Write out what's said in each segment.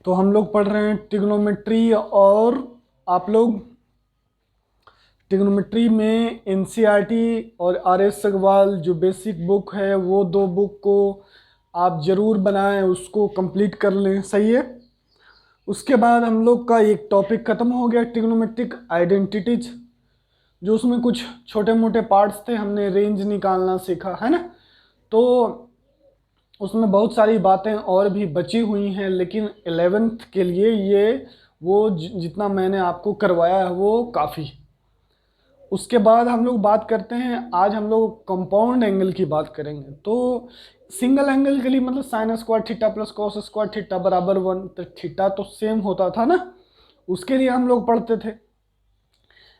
तो हम लोग पढ़ रहे हैं ट्रिग्नोमेट्री, और आप लोग ट्रिग्नोमेट्री में एनसीईआरटी और आरएस अग्रवाल जो बेसिक बुक है वो दो बुक को आप ज़रूर बनाएं, उसको कंप्लीट कर लें। सही है। उसके बाद हम लोग का एक टॉपिक ख़त्म हो गया, ट्रिग्नोमेट्रिक आइडेंटिटीज, जो उसमें कुछ छोटे मोटे पार्ट्स थे, हमने रेंज निकालना सीखा है ना। तो उसमें बहुत सारी बातें और भी बची हुई हैं, लेकिन 11th के लिए ये वो जितना मैंने आपको करवाया है वो काफ़ी। उसके बाद हम लोग बात करते हैं, आज हम लोग कंपाउंड एंगल की बात करेंगे। तो सिंगल एंगल के लिए मतलब sign square theta plus cos square theta बराबर 1, तो थीटा तो सेम होता था ना, उसके लिए हम लोग पढ़ते थे।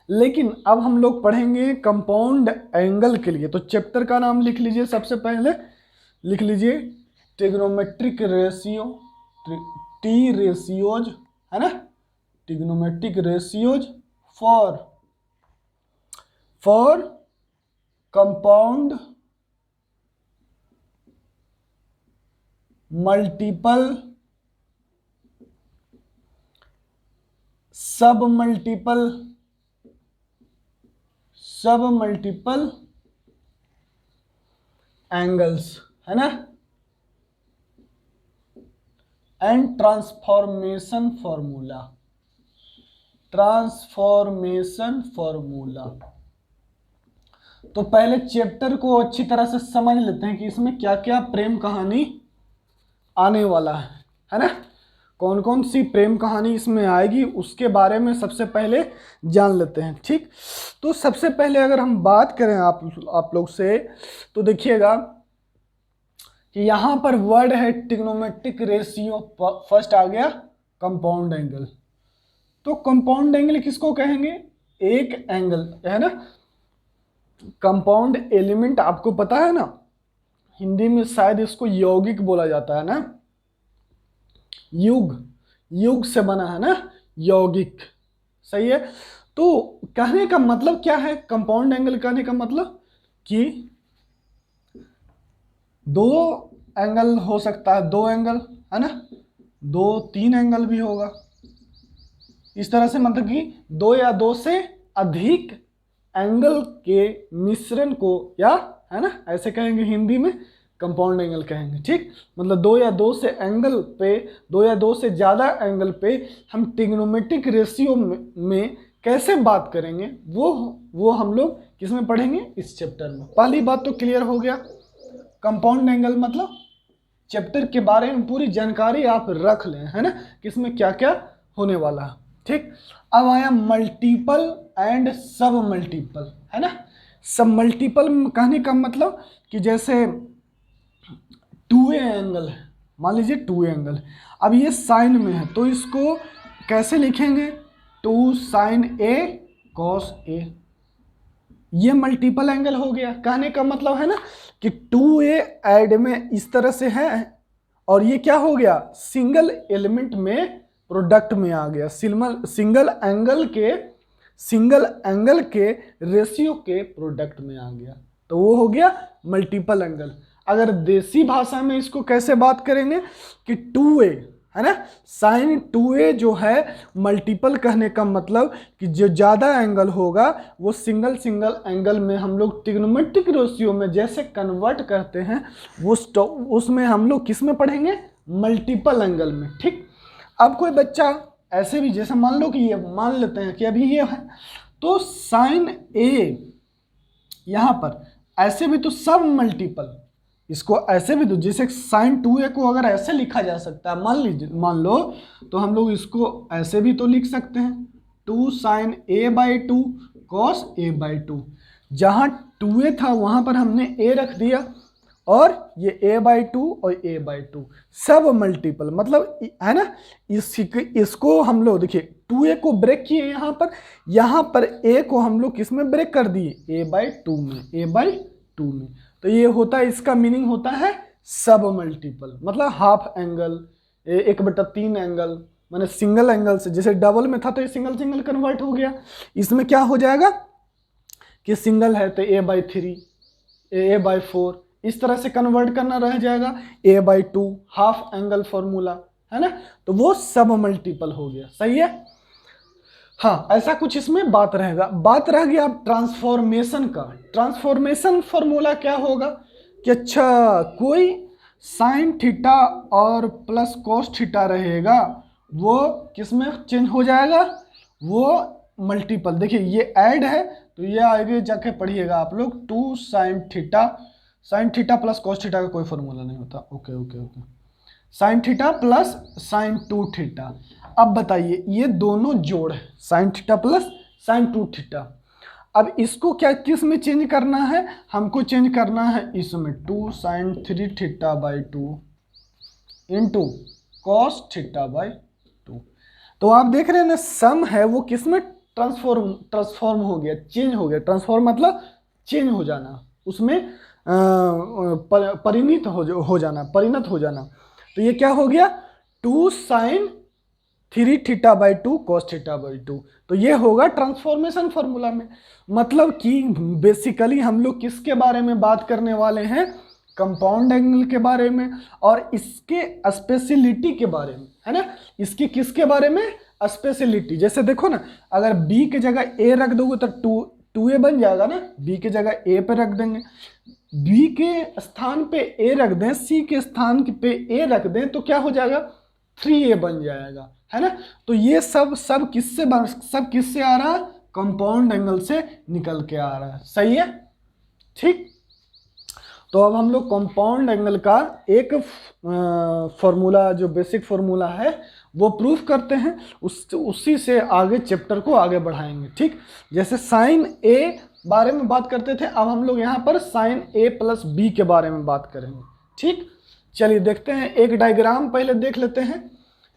लेकिन अब हम लोग पढ़ेंगे कंपाउंड एंगल के लिए। तो चैप्टर का नाम लिख लीजिए, सबसे पहले लिख लीजिए ट्रिग्नोमेट्रिक रेशियो, टी रेशियोज है ना, trigonometric ratios for compound multiple सब मल्टीपल एंगल्स है ना, एंड ट्रांसफॉर्मेशन फॉर्मूला। तो पहले चैप्टर को अच्छी तरह से समझ लेते हैं कि इसमें क्या क्या प्रेम कहानी आने वाला है ना, कौन कौन सी प्रेम कहानी इसमें आएगी उसके बारे में सबसे पहले जान लेते हैं। ठीक, तो सबसे पहले अगर हम बात करें आप लोग से, तो देखिएगा कि यहाँ पर वर्ड है ट्रिग्नोमेट्रिक रेशियो, फर्स्ट आ गया कंपाउंड एंगल। तो कंपाउंड एंगल किसको कहेंगे? एक एंगल है ना, कंपाउंड एलिमेंट आपको पता है ना, हिंदी में शायद इसको यौगिक बोला जाता है ना, युग से बना है ना, यौगिक। सही है। तो कहने का मतलब क्या है कंपाउंड एंगल? कहने का मतलब कि दो एंगल हो सकता है, दो एंगल है ना, दो तीन एंगल भी होगा, इस तरह से, मतलब कि दो या दो से अधिक एंगल के मिश्रण को, या है ना ऐसे कहेंगे हिंदी में, कंपाउंड एंगल कहेंगे। ठीक, मतलब दो या दो से एंगल पे, दो या दो से ज़्यादा एंगल पे हम ट्रिग्नोमेट्रिक रेशियो में कैसे बात करेंगे, वो हम लोग किसमें पढ़ेंगे? इस चैप्टर में। पहली बात तो क्लियर हो गया, कंपाउंड एंगल मतलब चैप्टर के बारे में पूरी जानकारी आप रख लें, है ना, किसमें क्या क्या होने वाला है। ठीक, अब आया मल्टीपल एंड सब मल्टीपल, है ना। सब मल्टीपल कहने का मतलब कि जैसे 2A एंगल है, मान लीजिए 2A एंगल है, अब ये साइन में है तो इसको कैसे लिखेंगे? 2 sin A cos A, ये मल्टीपल एंगल हो गया। कहने का मतलब है ना कि 2A ऐड में इस तरह से है, और ये क्या हो गया? सिंगल एलिमेंट में प्रोडक्ट में आ गया, सिंगल एंगल के रेशियो के प्रोडक्ट में आ गया, तो वो हो गया मल्टीपल एंगल। अगर देसी भाषा में इसको कैसे बात करेंगे कि 2A है ना, साइन 2A जो है मल्टीपल, कहने का मतलब कि जो ज़्यादा एंगल होगा वो सिंगल एंगल में हम लोग ट्रिग्नोमेट्रिक रेशियो में जैसे कन्वर्ट करते हैं, उसमें हम लोग किस में पढ़ेंगे? मल्टीपल एंगल में। ठीक, अब कोई बच्चा ऐसे भी, जैसे मान लो कि ये मान लेते हैं कि अभी ये है, तो साइन A यहाँ पर ऐसे भी तो सब मल्टीपल, इसको ऐसे भी तो, जैसे साइन 2A को अगर ऐसे लिखा जा सकता है, मान लो तो हम लोग इसको ऐसे भी तो लिख सकते हैं, 2 sin A/2 cos A/2। जहाँ 2A था वहाँ पर हमने A रख दिया, और ये A/2 और A/2 सब मल्टीपल, मतलब है ना। इसको हम लोग देखिए 2A को ब्रेक किए यहाँ पर A को हम लोग किस में ब्रेक कर दिए? A/2 में। तो ये होता है, इसका मीनिंग होता है सब मल्टीपल, मतलब हाफ एंगल, 1/3 एंगल, माने सिंगल एंगल से, जैसे डबल में था तो ये सिंगल कन्वर्ट हो गया, इसमें क्या हो जाएगा कि सिंगल है तो A/3, A/4, इस तरह से कन्वर्ट करना रह जाएगा। A/2 हाफ एंगल फॉर्मूला है ना, तो वो सब मल्टीपल हो गया। सही है। हाँ, ऐसा कुछ इसमें बात रहेगा। बात रह गया अब ट्रांसफॉर्मेशन का। ट्रांसफॉर्मेशन फॉर्मूला क्या होगा कि अच्छा कोई साइन थीटा और प्लस कॉस थीटा रहेगा, वो किस में चेंज हो जाएगा, वो मल्टीपल। देखिए ये ऐड है तो ये आगे जाके पढ़िएगा आप लोग, 2 sine theta plus cos theta का कोई फॉर्मूला नहीं होता। Okay okay okay, sine theta plus sign 2 theta. अब बताइए ये दोनों जोड़ है, sine theta plus sign 2 theta. अब इसको क्या किस में चेंज करना है, हमको चेंज करना है इसमें 2 sine 3 theta by 2 into cos theta by 2। तो आप देख रहे हैं ना, सम है वो किस में ट्रांसफॉर्म हो गया, चेंज हो गया। ट्रांसफॉर्म मतलब चेंज हो जाना, उसमें परिणत हो जाना। तो ये क्या हो गया, 2 sine 3 theta by 2 cos theta by 2। तो ये होगा ट्रांसफॉर्मेशन फॉर्मूला में। मतलब कि बेसिकली हम लोग किसके बारे में बात करने वाले हैं, कंपाउंड एंगल के बारे में और इसके स्पेशलिटी के बारे में, है ना। इसकी किसके बारे में, स्पेशलिटी। जैसे देखो ना, अगर बी के जगह ए रख दोगे तो 2a बन जाएगा ना, बी के जगह ए पे रख देंगे, बी के स्थान पे ए रख दें, सी के स्थान पे ए रख दें तो क्या हो जाएगा, 3a बन जाएगा, है ना। तो ये सब किससे आ रहा है, कंपाउंड एंगल से निकल के आ रहा है। सही है, ठीक। तो अब हम लोग कंपाउंड एंगल का एक फॉर्मूला, जो बेसिक फॉर्मूला है वो प्रूफ करते हैं, उसी से आगे चैप्टर को आगे बढ़ाएंगे। ठीक, जैसे साइन ए बारे में बात करते थे, अब हम लोग यहाँ पर साइन ए प्लस बी के बारे में बात करेंगे। ठीक, चलिए देखते हैं, एक डायग्राम पहले देख लेते हैं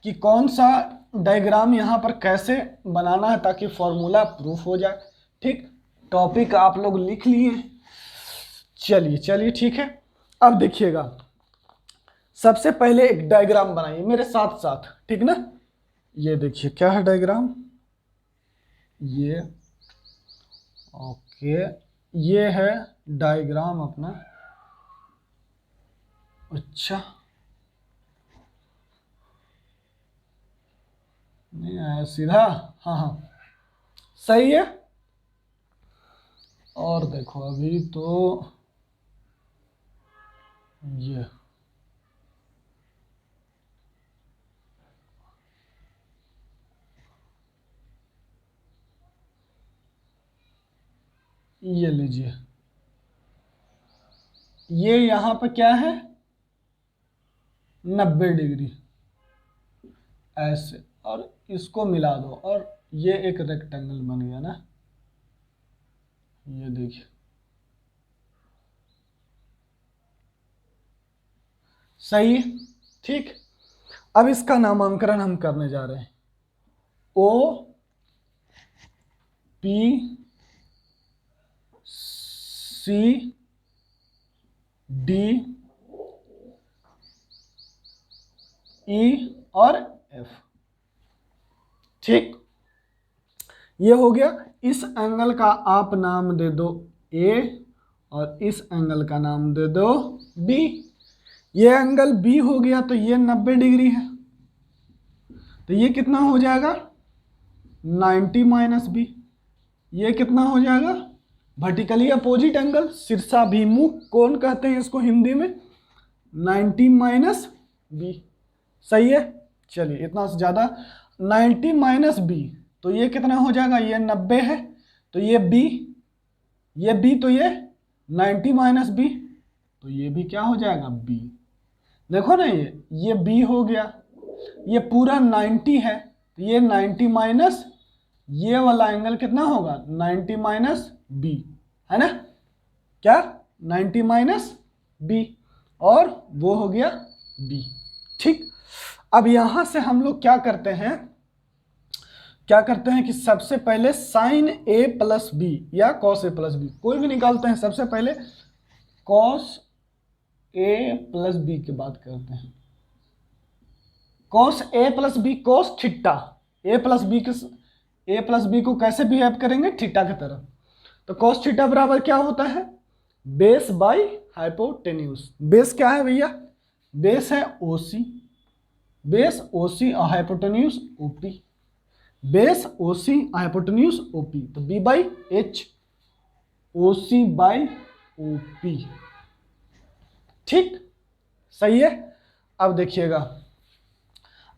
कि कौन सा डायग्राम यहाँ पर कैसे बनाना है ताकि फॉर्मूला प्रूफ हो जाए। ठीक, टॉपिक आप लोग लिख लिए, चलिए ठीक है। अब देखिएगा, सबसे पहले एक डायग्राम बनाइए मेरे साथ साथ, ठीक ना। ये देखिए क्या है डायग्राम, ये ओके, ये है डायग्राम अपना। अच्छा नहीं आया सीधा, हाँ सही है। और देखो अभी तो ये लीजिए, ये यहाँ पे क्या है, 90 डिग्री ऐसे, और इसको मिला दो और ये एक रेक्टेंगल बन गया ना, ये देखिए। सही, ठीक। अब इसका नामांकन हम करने जा रहे हैं, O P C D E और एफ। ठीक, ये हो गया। इस एंगल का आप नाम दे दो ए और इस एंगल का नाम दे दो बी। ये एंगल बी हो गया तो ये 90 डिग्री है, तो ये कितना हो जाएगा, 90 माइनस बी। ये कितना हो जाएगा, वर्टिकली अपोजिट एंगल, शीर्षाभिमुख कोण कहते हैं इसको हिंदी में, 90 माइनस बी। सही है, चलिए इतना से ज़्यादा, 90 माइनस बी, तो ये कितना हो जाएगा, ये 90 है तो ये बी तो ये 90 माइनस बी, तो ये भी क्या हो जाएगा, बी। देखो ना, ये बी हो गया, ये पूरा 90 है तो ये 90 माइनस ये वाला एंगल कितना होगा, 90 माइनस बी, है ना, क्या 90 माइनस बी, और वो हो गया बी। ठीक, अब यहां से हम लोग क्या करते हैं कि सबसे पहले साइन ए प्लस बी या कॉस ए प्लस बी कोई भी निकालते हैं। सबसे पहले कॉस ए प्लस बी की बात करते हैं, cos A plus B, cos theta, A plus B को कैसे बिहेव करेंगे, थीटा की तरह। तो कॉस थीटा बराबर क्या होता है, बेस बाई हाइपोटेन्यूज। बेस क्या है भैया, बेस है OC, base OC hypotenuse OP, base OC hypotenuse OP, तो B by H OC by OP. ठीक, सही है। अब देखिएगा,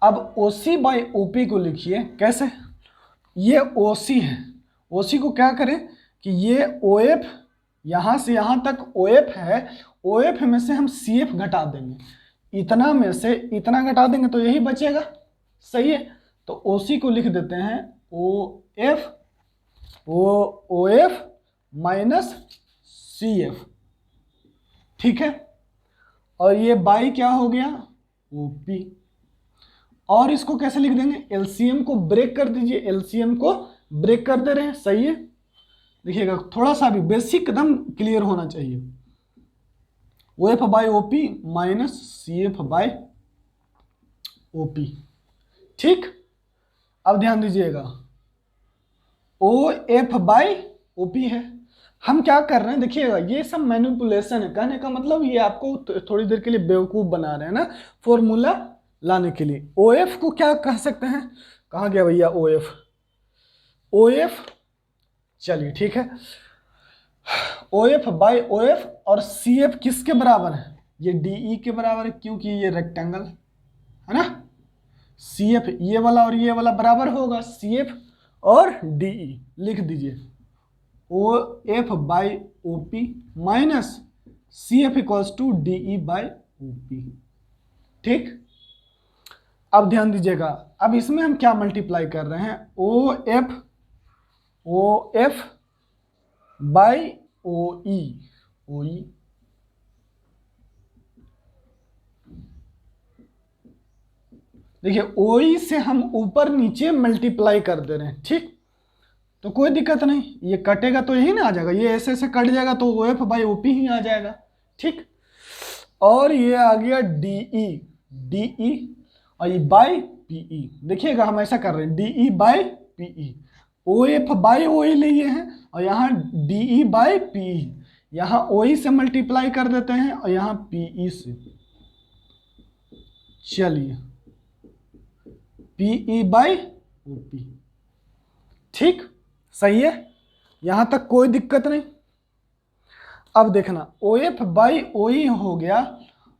अब ओसी बाई ओपी को लिखिए कैसे, ये ओसी है, ओसी को क्या करें कि ये ओएफ यहां से यहां तक ओएफ है, ओएफ में से हम सीएफ घटा देंगे, इतना में से इतना घटा देंगे तो यही बचेगा, सही है। तो ओसी को लिख देते हैं ओएफ माइनस सीएफ, ठीक है। और ये बाई क्या हो गया, ओपी। और इसको कैसे लिख देंगे, एलसीएम को ब्रेक कर दीजिए, एलसीएम को ब्रेक कर दे रहे हैं, सही है। देखिएगा थोड़ा सा भी बेसिक एकदम क्लियर होना चाहिए। O F by OP minus C F by OP, ठीक। अब ध्यान दीजिएगा, ओ एफ बाई ओपी है, हम क्या कर रहे हैं, देखिएगा ये सब मैनिपुलेशन है, कहने का मतलब ये आपको थोड़ी देर के लिए बेवकूफ बना रहे हैं ना, फॉर्मूला लाने के लिए। ओ एफ को क्या कह सकते हैं, कहाँ गया भैया ओ एफ, ओ एफ, चलिए ठीक है, O F by O F, और सी एफ किसके बराबर है, ये डी ई के बराबर है, क्योंकि ये रेक्टेंगल है ना, सी एफ ये वाला और ये वाला बराबर होगा, सी एफ और डी ई, लिख दीजिए O F by O P minus C F equals to D E by O P, ठीक। अब ध्यान दीजिएगा, अब इसमें हम क्या मल्टीप्लाई कर रहे हैं, ओ एफ बाई ओ ई, देखिए ओ ई से हम ऊपर नीचे मल्टीप्लाई कर दे रहे हैं, ठीक। तो कोई दिक्कत नहीं, ये कटेगा तो यही ना आ जाएगा, ये ऐसे ऐसे कट जाएगा तो O F by O P ही आ जाएगा, ठीक। और ये आ गया डी ई और ये बाई पी ई, देखिएगा हम ऐसा कर रहे हैं, D E by P E, O F by O E लिए हैं और यहाँ D E by P E, यहाँ ओ ई से मल्टीप्लाई कर देते हैं और यहाँ पी ई से, चलिए P E by O P, ठीक, सही है, यहां तक कोई दिक्कत नहीं। अब देखना ओ एफ बाई ओ ई हो गया,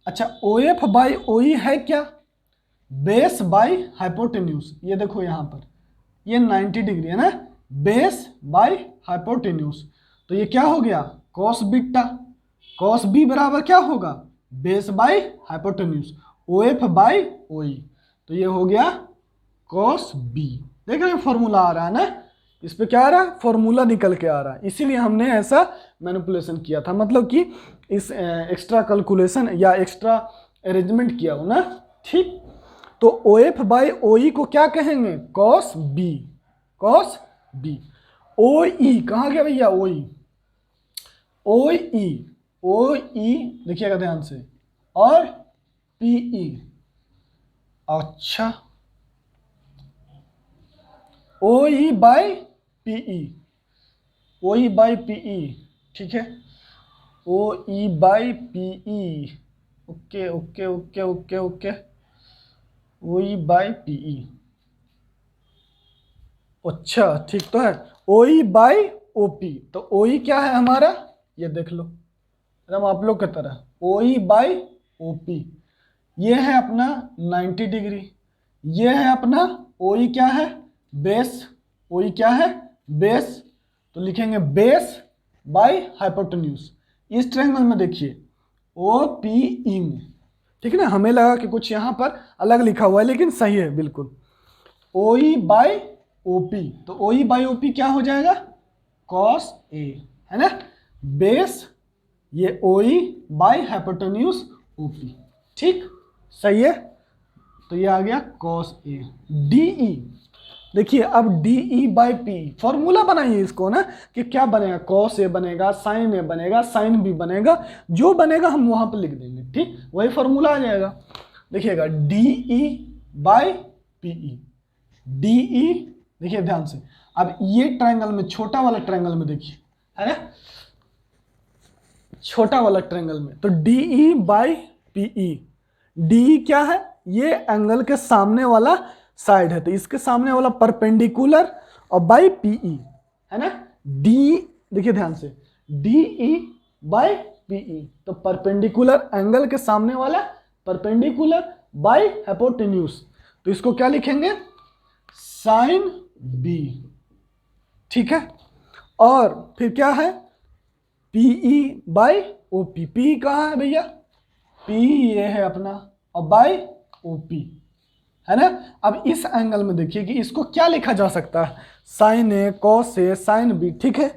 अच्छा ओ एफ बाई ओ ई है क्या, बेस बाई हाइपोटेन्यूज, ये देखो यहां पर ये 90 डिग्री है ना, बेस बाई हाइपोटेन्यूज, तो ये क्या हो गया कॉस बीटा, कॉस बी बराबर क्या होगा, base by hypotenuse, O F by O E, तो ये हो गया कॉस बी। देख रहे हैं फॉर्मूला आ रहा है ना, इस पे क्या आ रहा है, फॉर्मूला निकल के आ रहा है, इसीलिए हमने ऐसा मैनिपुलेशन किया था, मतलब कि इस एक्स्ट्रा कैलकुलेशन या एक्स्ट्रा अरेंजमेंट किया हो ना, ठीक। तो ओ एफ बाई ओ ई को क्या कहेंगे, कॉस बी, कॉस बी। ओ ई कहाँ गया भैया, ओ ई, ओ ई देखिएगा ध्यान से, और पी ई, अच्छा O E by P E, O E by P E, ठीक है, O E by P E, okay okay okay okay okay, O E by P E, अच्छा ठीक तो है, O E by O P, तो ओ ई क्या है हमारा, ये देख लो एकदम आप लोग की तरह, ओ ई बाई ओ पी, ये है अपना 90 डिग्री, ये है अपना ओ ई क्या है, बेस, ओ ई क्या है बेस, तो लिखेंगे बेस बाई हाइपोटेन्यूज, इस ट्रायंगल में देखिए ओ पी ई में, ठीक है ना, हमें लगा कि कुछ यहाँ पर अलग लिखा हुआ है लेकिन सही है बिल्कुल, ओ ई बाई ओ पी, तो ओ ई बाई ओ पी क्या हो जाएगा कॉस ए, है ना, बेस ये ओ E by hypotenuse O P, ठीक, सही है। तो ये आ गया कॉस ए, डी ई, देखिए अब D E by P, formula बनाइए इसको ना कि क्या बनेगा, कॉस ए बनेगा, साइन ए बनेगा, साइन बी बनेगा, जो बनेगा हम वहां पर लिख देंगे, ठीक, वही फॉर्मूला आ जाएगा। देखिएगा D E by P E, D E, देखिए ध्यान से, अब ये ट्रायंगल में, छोटा वाला ट्रायंगल में देखिए, है ना, छोटा वाला ट्रायंगल में, तो D E by P E, D E क्या है, ये एंगल के सामने वाला साइड है, तो इसके सामने वाला परपेंडिकुलर और बाई पीई है ना, डी, देखिए ध्यान से, डीई बाई पीई, तो परपेंडिकुलर एंगल के सामने वाला परपेंडिकुलर बाई हाइपोटेन्यूज, तो इसको क्या लिखेंगे, साइन बी, ठीक है। और फिर क्या है, पीई बाई ओपी, पी कहाँ है भैया, पी ये है अपना, और बाई ओपी है ना। अब इस एंगल में देखिए कि इसको क्या लिखा जा सकता है, sign A cos A sign B, ठीक है,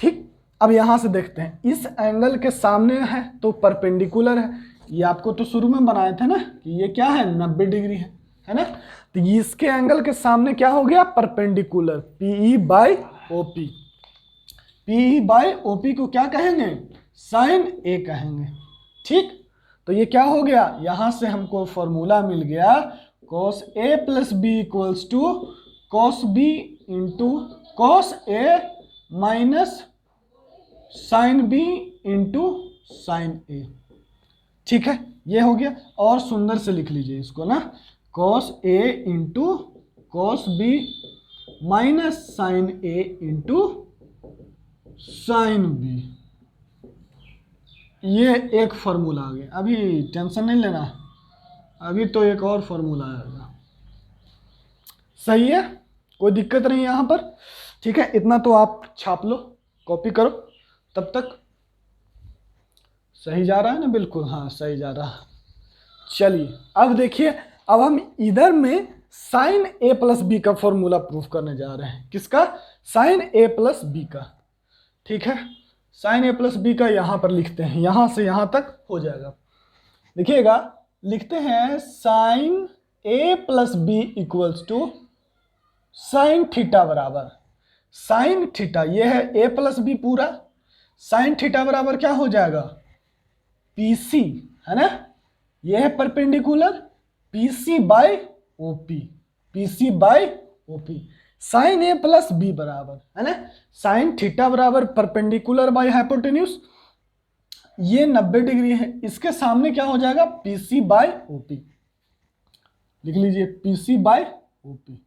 ठीक। अब यहां से देखते हैं, इस एंगल के सामने है तो परपेंडिकुलर है, ये आपको तो शुरू में बनाए थे ना कि ये क्या है 90 डिग्री है ना, तो इसके एंगल के सामने क्या हो गया, perpendicular, PE by OP, PE by OP को क्या कहेंगे, साइन ए कहेंगे, ठीक। तो ये क्या हो गया, यहां से हमको फॉर्मूला मिल गया, cos a plus B equals to cos b into cos a minus sine b into sine a, ठीक है, ये हो गया। और सुंदर से लिख लीजिए इसको ना, cos a into cos b minus sine a into sine b, ये एक फॉर्मूला आ गया। अभी टेंशन नहीं लेना, अभी तो एक और फॉर्मूला आएगा, सही है, कोई दिक्कत नहीं यहाँ पर, ठीक है। इतना तो आप छाप लो, कॉपी करो, तब तक सही जा रहा है ना, बिल्कुल हाँ सही जा रहा है। चलिए अब देखिए, अब हम इधर में साइन ए प्लस बी का फॉर्मूला प्रूफ करने जा रहे हैं, किसका, साइन ए प्लस बी का, ठीक है। साइन ए प्लस बी का यहाँ पर लिखते हैं, यहाँ से यहाँ तक हो जाएगा, देखिएगा, लिखते हैं sine A plus B equals to sine theta बराबर साइन थीटा, ये है ए प्लस बी पूरा, साइन थीटा बराबर क्या हो जाएगा, पीसी, है ना, ये है perpendicular, PC by OP, PC by OP, sine A plus B बराबर, है ना, साइन थीटा बराबर परपेंडिकुलर बाई हाइपोटेन्यूज, ये 90 डिग्री है, इसके सामने क्या हो जाएगा, पीसी बाई ओपी, लिख लीजिए पीसी बाई ओपी।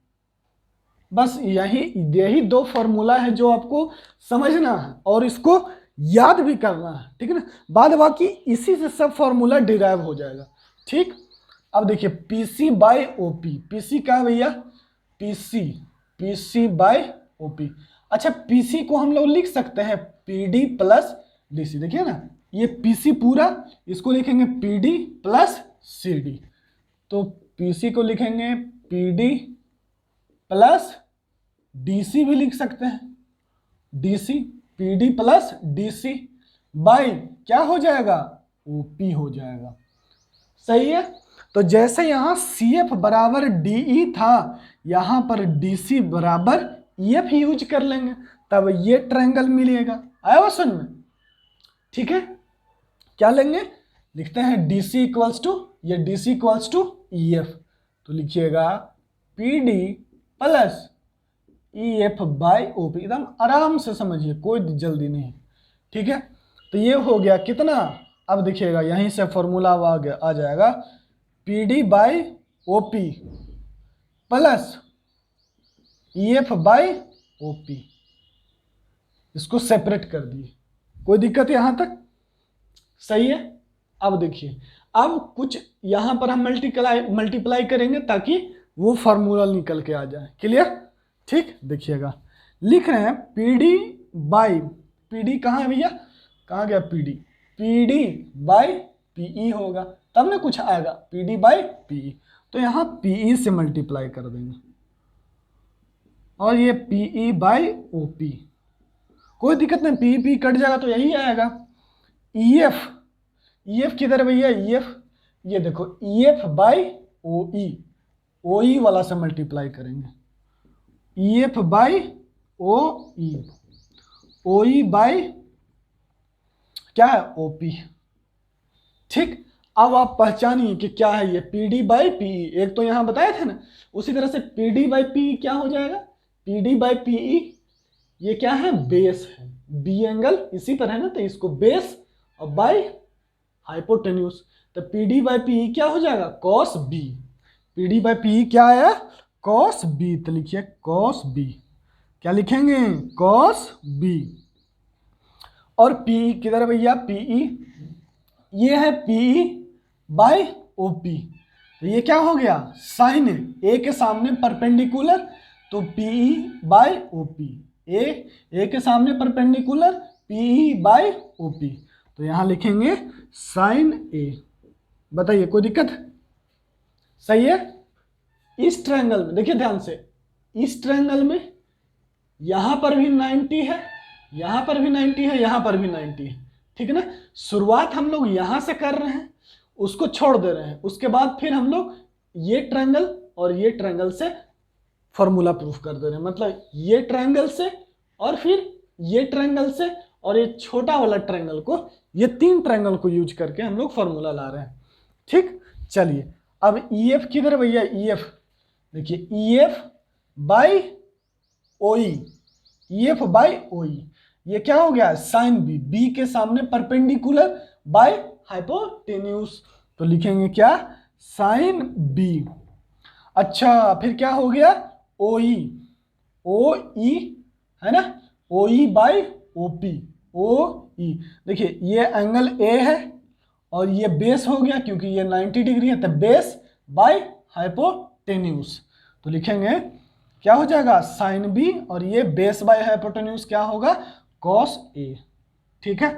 बस यही दो फॉर्मूला है जो आपको समझना है और इसको याद भी करना है, ठीक है ना, बाद बाकी इसी से सब फॉर्मूला डिराइव हो जाएगा, ठीक। अब देखिए पीसी बाई ओपी, पीसी क्या है भैया, पीसी बाई ओपी, अच्छा पीसी को हम लोग लिख सकते हैं पीडी प्लस डीसी, देखिए ना, ये पीसी पूरा, इसको लिखेंगे पीडी प्लस सीडी, तो पीसी को लिखेंगे पीडी प्लस डीसी भी लिख सकते हैं, DC, PD plus DC by क्या हो जाएगा, ओपी हो जाएगा, सही है। तो जैसे यहां सीएफ बराबर डीई था, यहां पर डीसी बराबर ईएफ यूज कर लेंगे, तब ये ट्रायंगल मिलेगा, आया वो समझ में, ठीक है। क्या लेंगे, लिखते हैं डीसी इक्वल्स टू, ये डीसी इक्वल्स टू ईएफ, तो लिखिएगा PD plus EF by OP, एकदम आराम से समझिए, कोई जल्दी नहीं, ठीक है। तो ये हो गया कितना, अब देखिएगा यहीं से फॉर्मूला आ जाएगा, PD by OP plus EF by OP, इसको सेपरेट कर दिए, कोई दिक्कत यहां तक, सही है। अब देखिए, अब कुछ यहां पर हम मल्टीप्लाई करेंगे ताकि वो फार्मूला निकल के आ जाए, क्लियर, ठीक। देखिएगा लिख रहे हैं पीडी बाई, पीडी कहाँ है भैया, कहाँ गया पीडी, पीडी बाई पीई होगा, तब ना कुछ आएगा, पीडी बाई पीई, तो यहाँ पीई से मल्टीप्लाई कर देंगे, और ये पीई बाई ओपी, कोई दिक्कत नहीं, पी पी कट जाएगा तो यही आएगा। ईएफ, ईएफ किधर भैया, ईएफ, ये देखो ईएफ बाई ओई, ओई वाला से मल्टीप्लाई करेंगे, ईएफ बाई ओई, ओई बाई क्या है, ओपी, ठीक। अब आप पहचानिए कि क्या है ये, पीडी बाई पीई, एक तो यहां बताए थे ना, उसी तरह से पीडी बाई पीई क्या हो जाएगा, पीडी बाई पीई, ये क्या है, बेस है, बी एंगल इसी पर है ना, तो इसको बेस और बाई हाइपोटेन्यूज, तो पी डी बाई पी क्या हो जाएगा, cos b. P D by P क्या आया, कॉस बी। तो लिखिए कॉस बी, क्या लिखेंगे, कॉस बी। और पी किधर भैया, पीई, ये है पीई बाई ओपी। तो ये क्या हो गया, साइन ए के सामने परपेंडिकुलर, तो पीई बाई ओपी, ए के सामने परपेंडिकुलर, पीई बाई ओपी। तो यहां लिखेंगे साइन ए। बताइए कोई दिक्कत, सही है। इस ट्रायंगल में देखिए ध्यान से, इस ट्रायंगल में यहां पर भी 90 है, यहां पर भी 90 है, यहां पर भी 90 है, ठीक है ना। शुरुआत हम लोग यहां से कर रहे हैं, उसको छोड़ दे रहे हैं, उसके बाद फिर हम लोग ये ट्रायंगल और ये ट्रायंगल से फॉर्मूला प्रूफ कर दे रहे हैं। मतलब ये ट्रायंगल से और फिर ये ट्रायंगल से और ये छोटा वाला ट्रायंगल को, ये 3 ट्रायंगल को यूज करके हम लोग फॉर्मूला ला रहे हैं। ठीक, चलिए अब EF किधर भैया, EF देखिए, EF by OE, EF by OE, ये क्या हो गया, साइन बी, बी के सामने परपेंडिकुलर बाय हाइपोटेन्यूज। तो लिखेंगे क्या, साइन बी। अच्छा फिर क्या हो गया, OE, OE है ना, OE बाई OP, OE। देखिए ये एंगल A है और ये बेस हो गया क्योंकि ये 90 डिग्री है, तो बेस बाय हाइपोटेन्यूज। तो लिखेंगे क्या हो जाएगा, साइन बी, और ये बेस बाय हाइपोटेन्यूज क्या होगा, कॉस ए। ठीक है,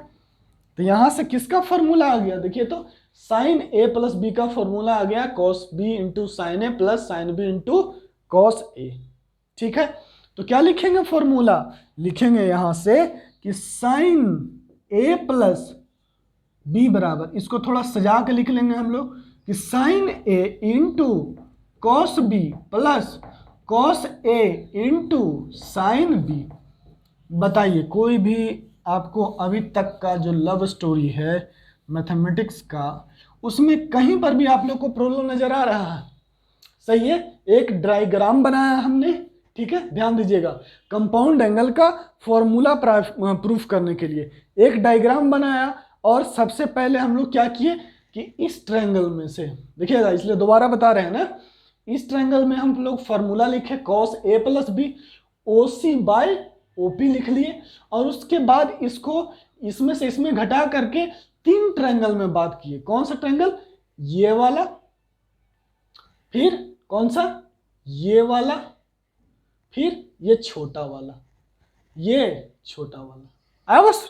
तो यहां से किसका फॉर्मूला आ गया, देखिए तो साइन ए प्लस बी का फॉर्मूला आ गया, cos B into sine A plus sine B into cos A. ठीक है, तो क्या लिखेंगे फॉर्मूला, लिखेंगे यहां से कि साइन ए प्लस बी बराबर, इसको थोड़ा सजा के लिख लेंगे हम लोग, कि साइन ए into cos B plus cos ए इंटू साइन बी। बताइए कोई भी आपको अभी तक का जो लव स्टोरी है मैथमेटिक्स का, उसमें कहीं पर भी आप लोग को प्रॉब्लम नजर आ रहा है, सही है। एक डायग्राम बनाया हमने, ठीक है, ध्यान दीजिएगा, कंपाउंड एंगल का फॉर्मूला प्रूफ करने के लिए एक डायग्राम बनाया, और सबसे पहले हम लोग क्या किए कि इस ट्रायंगल में से, देखिएगा इसलिए दोबारा बता रहे हैं ना, इस ट्रायंगल में हम लोग फॉर्मूला लिखे cos A plus B, OC by OP लिख लिए, और उसके बाद इसको इसमें से इसमें घटा करके 3 ट्रायंगल में बात किए। कौन सा ट्रायंगल, ये वाला, फिर कौन सा, ये वाला, फिर ये छोटा वाला, ये छोटा वाला, आया बस,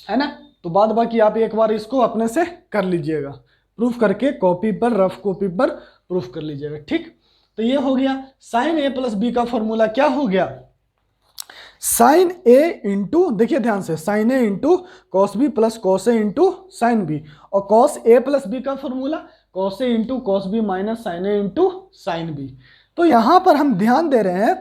है ना। तो बाद बाकी आप एक बार इसको अपने से कर लीजिएगा, प्रूफ करके कॉपी पर, रफ कॉपी पर प्रूफ कर लीजिएगा। ठीक, तो ये हो गया साइन ए प्लस बी का फॉर्मूला क्या हो गया, साइन ए इंटू, देखिए ध्यान से, साइन ए into cos B plus cos ए इंटू साइन बी, और कॉस ए प्लस बी का फॉर्मूला कॉस ए into cos B minus sine ए इंटू साइन बी। तो यहां पर हम ध्यान दे रहे हैं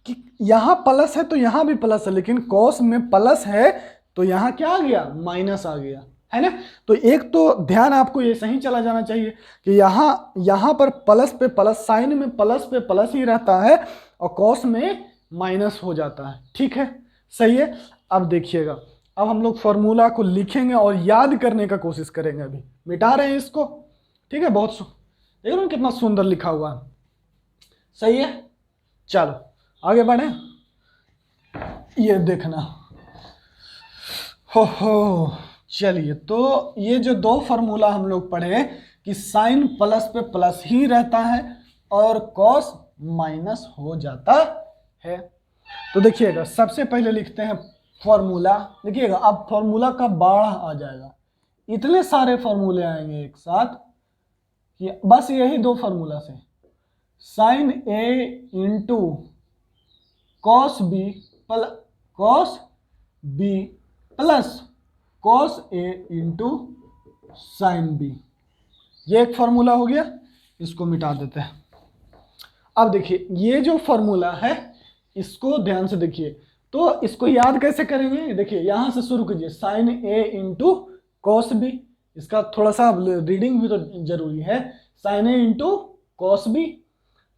कि यहां प्लस है तो यहां भी प्लस है, लेकिन कॉस में प्लस है तो यहां क्या आ गया, माइनस आ गया, है ना। तो एक तो ध्यान आपको ये सही चला जाना चाहिए कि यहां पर प्लस पे प्लस, साइन में प्लस पे प्लस ही रहता है और कॉस में माइनस हो जाता है। ठीक है, सही है। अब देखिएगा, अब हम लोग फॉर्मूला को लिखेंगे और याद करने का कोशिश करेंगे। अभी मिटा रहे हैं इसको, ठीक है, बहुत देख रहे हो कितना सुंदर लिखा हुआ है, सही है। चलो आगे बढ़े, ये देखना, हो चलिए, तो ये जो 2 फार्मूला हम लोग पढ़े कि साइन प्लस पे प्लस ही रहता है और कॉस माइनस हो जाता है। तो देखिएगा सबसे पहले लिखते हैं फॉर्मूला, देखिएगा अब फॉर्मूला का बाढ़ आ जाएगा, इतने सारे फॉर्मूले आएंगे एक साथ कि बस यही 2 फार्मूला से, साइन ए into cos B plus cos ए इंटू साइन बी, ये एक फार्मूला हो गया, इसको मिटा देते हैं। अब देखिए ये जो फार्मूला है इसको ध्यान से देखिए, तो इसको याद कैसे करेंगे, देखिए यहां से शुरू कीजिए, साइन ए इंटू कॉस बी, इसका थोड़ा सा रीडिंग भी तो जरूरी है, साइन ए इंटू कॉस बी,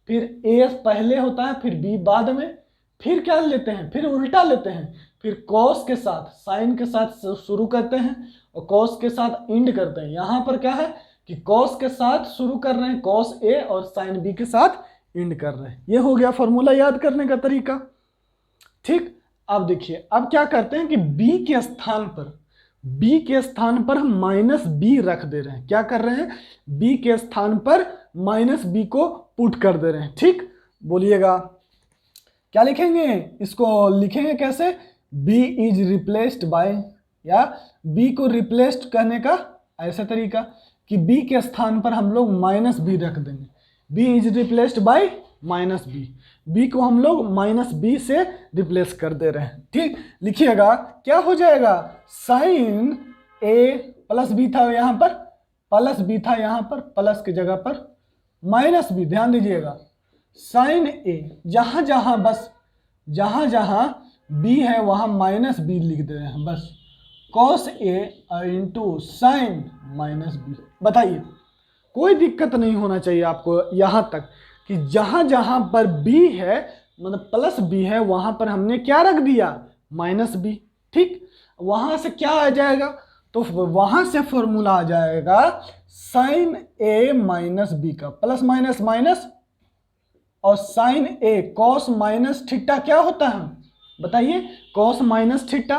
फिर ए पहले होता है फिर बी बाद में, फिर क्या लेते हैं, फिर उल्टा लेते हैं, फिर कॉस के साथ साइन के साथ शुरू करते हैं और कॉस के साथ एंड करते हैं। यहां पर क्या है कि कॉस के साथ शुरू कर रहे हैं कॉस ए और साइन बी के साथ एंड कर रहे हैं। ये हो गया फॉर्मूला याद करने का तरीका। ठीक, अब देखिए अब क्या करते हैं कि बी के स्थान पर हम माइनस बी रख दे रहे हैं। क्या कर रहे हैं, बी के स्थान पर माइनस बी को पुट कर दे रहे हैं। ठीक, बोलिएगा क्या लिखेंगे, इसको लिखेंगे कैसे, बी इज रिप्लेस्ड बाय, या बी को रिप्लेस्ड करने का ऐसा तरीका कि बी के स्थान पर हम लोग माइनस बी रख देंगे। B is replaced by minus b, b को हम लोग माइनस बी से रिप्लेस कर दे रहे हैं। ठीक, लिखिएगा क्या हो जाएगा, साइन ए प्लस बी था यहाँ पर, प्लस बी था यहाँ पर, प्लस की जगह पर माइनस बी। ध्यान दीजिएगा साइन ए, जहां जहां बी है वहां माइनस बी लिख दे रहे हैं बस, cos A into sine minus B. बताइए कोई दिक्कत नहीं होना चाहिए आपको यहां तक कि जहां जहां पर बी है मतलब प्लस बी है वहां पर हमने क्या रख दिया, माइनस बी। ठीक, वहां से क्या आ जाएगा, तो वहां से फॉर्मूला आ जाएगा साइन ए माइनस बी का, प्लस माइनस माइनस, और साइन ए कॉस माइनस थीटा क्या होता है बताइए, cos minus theta,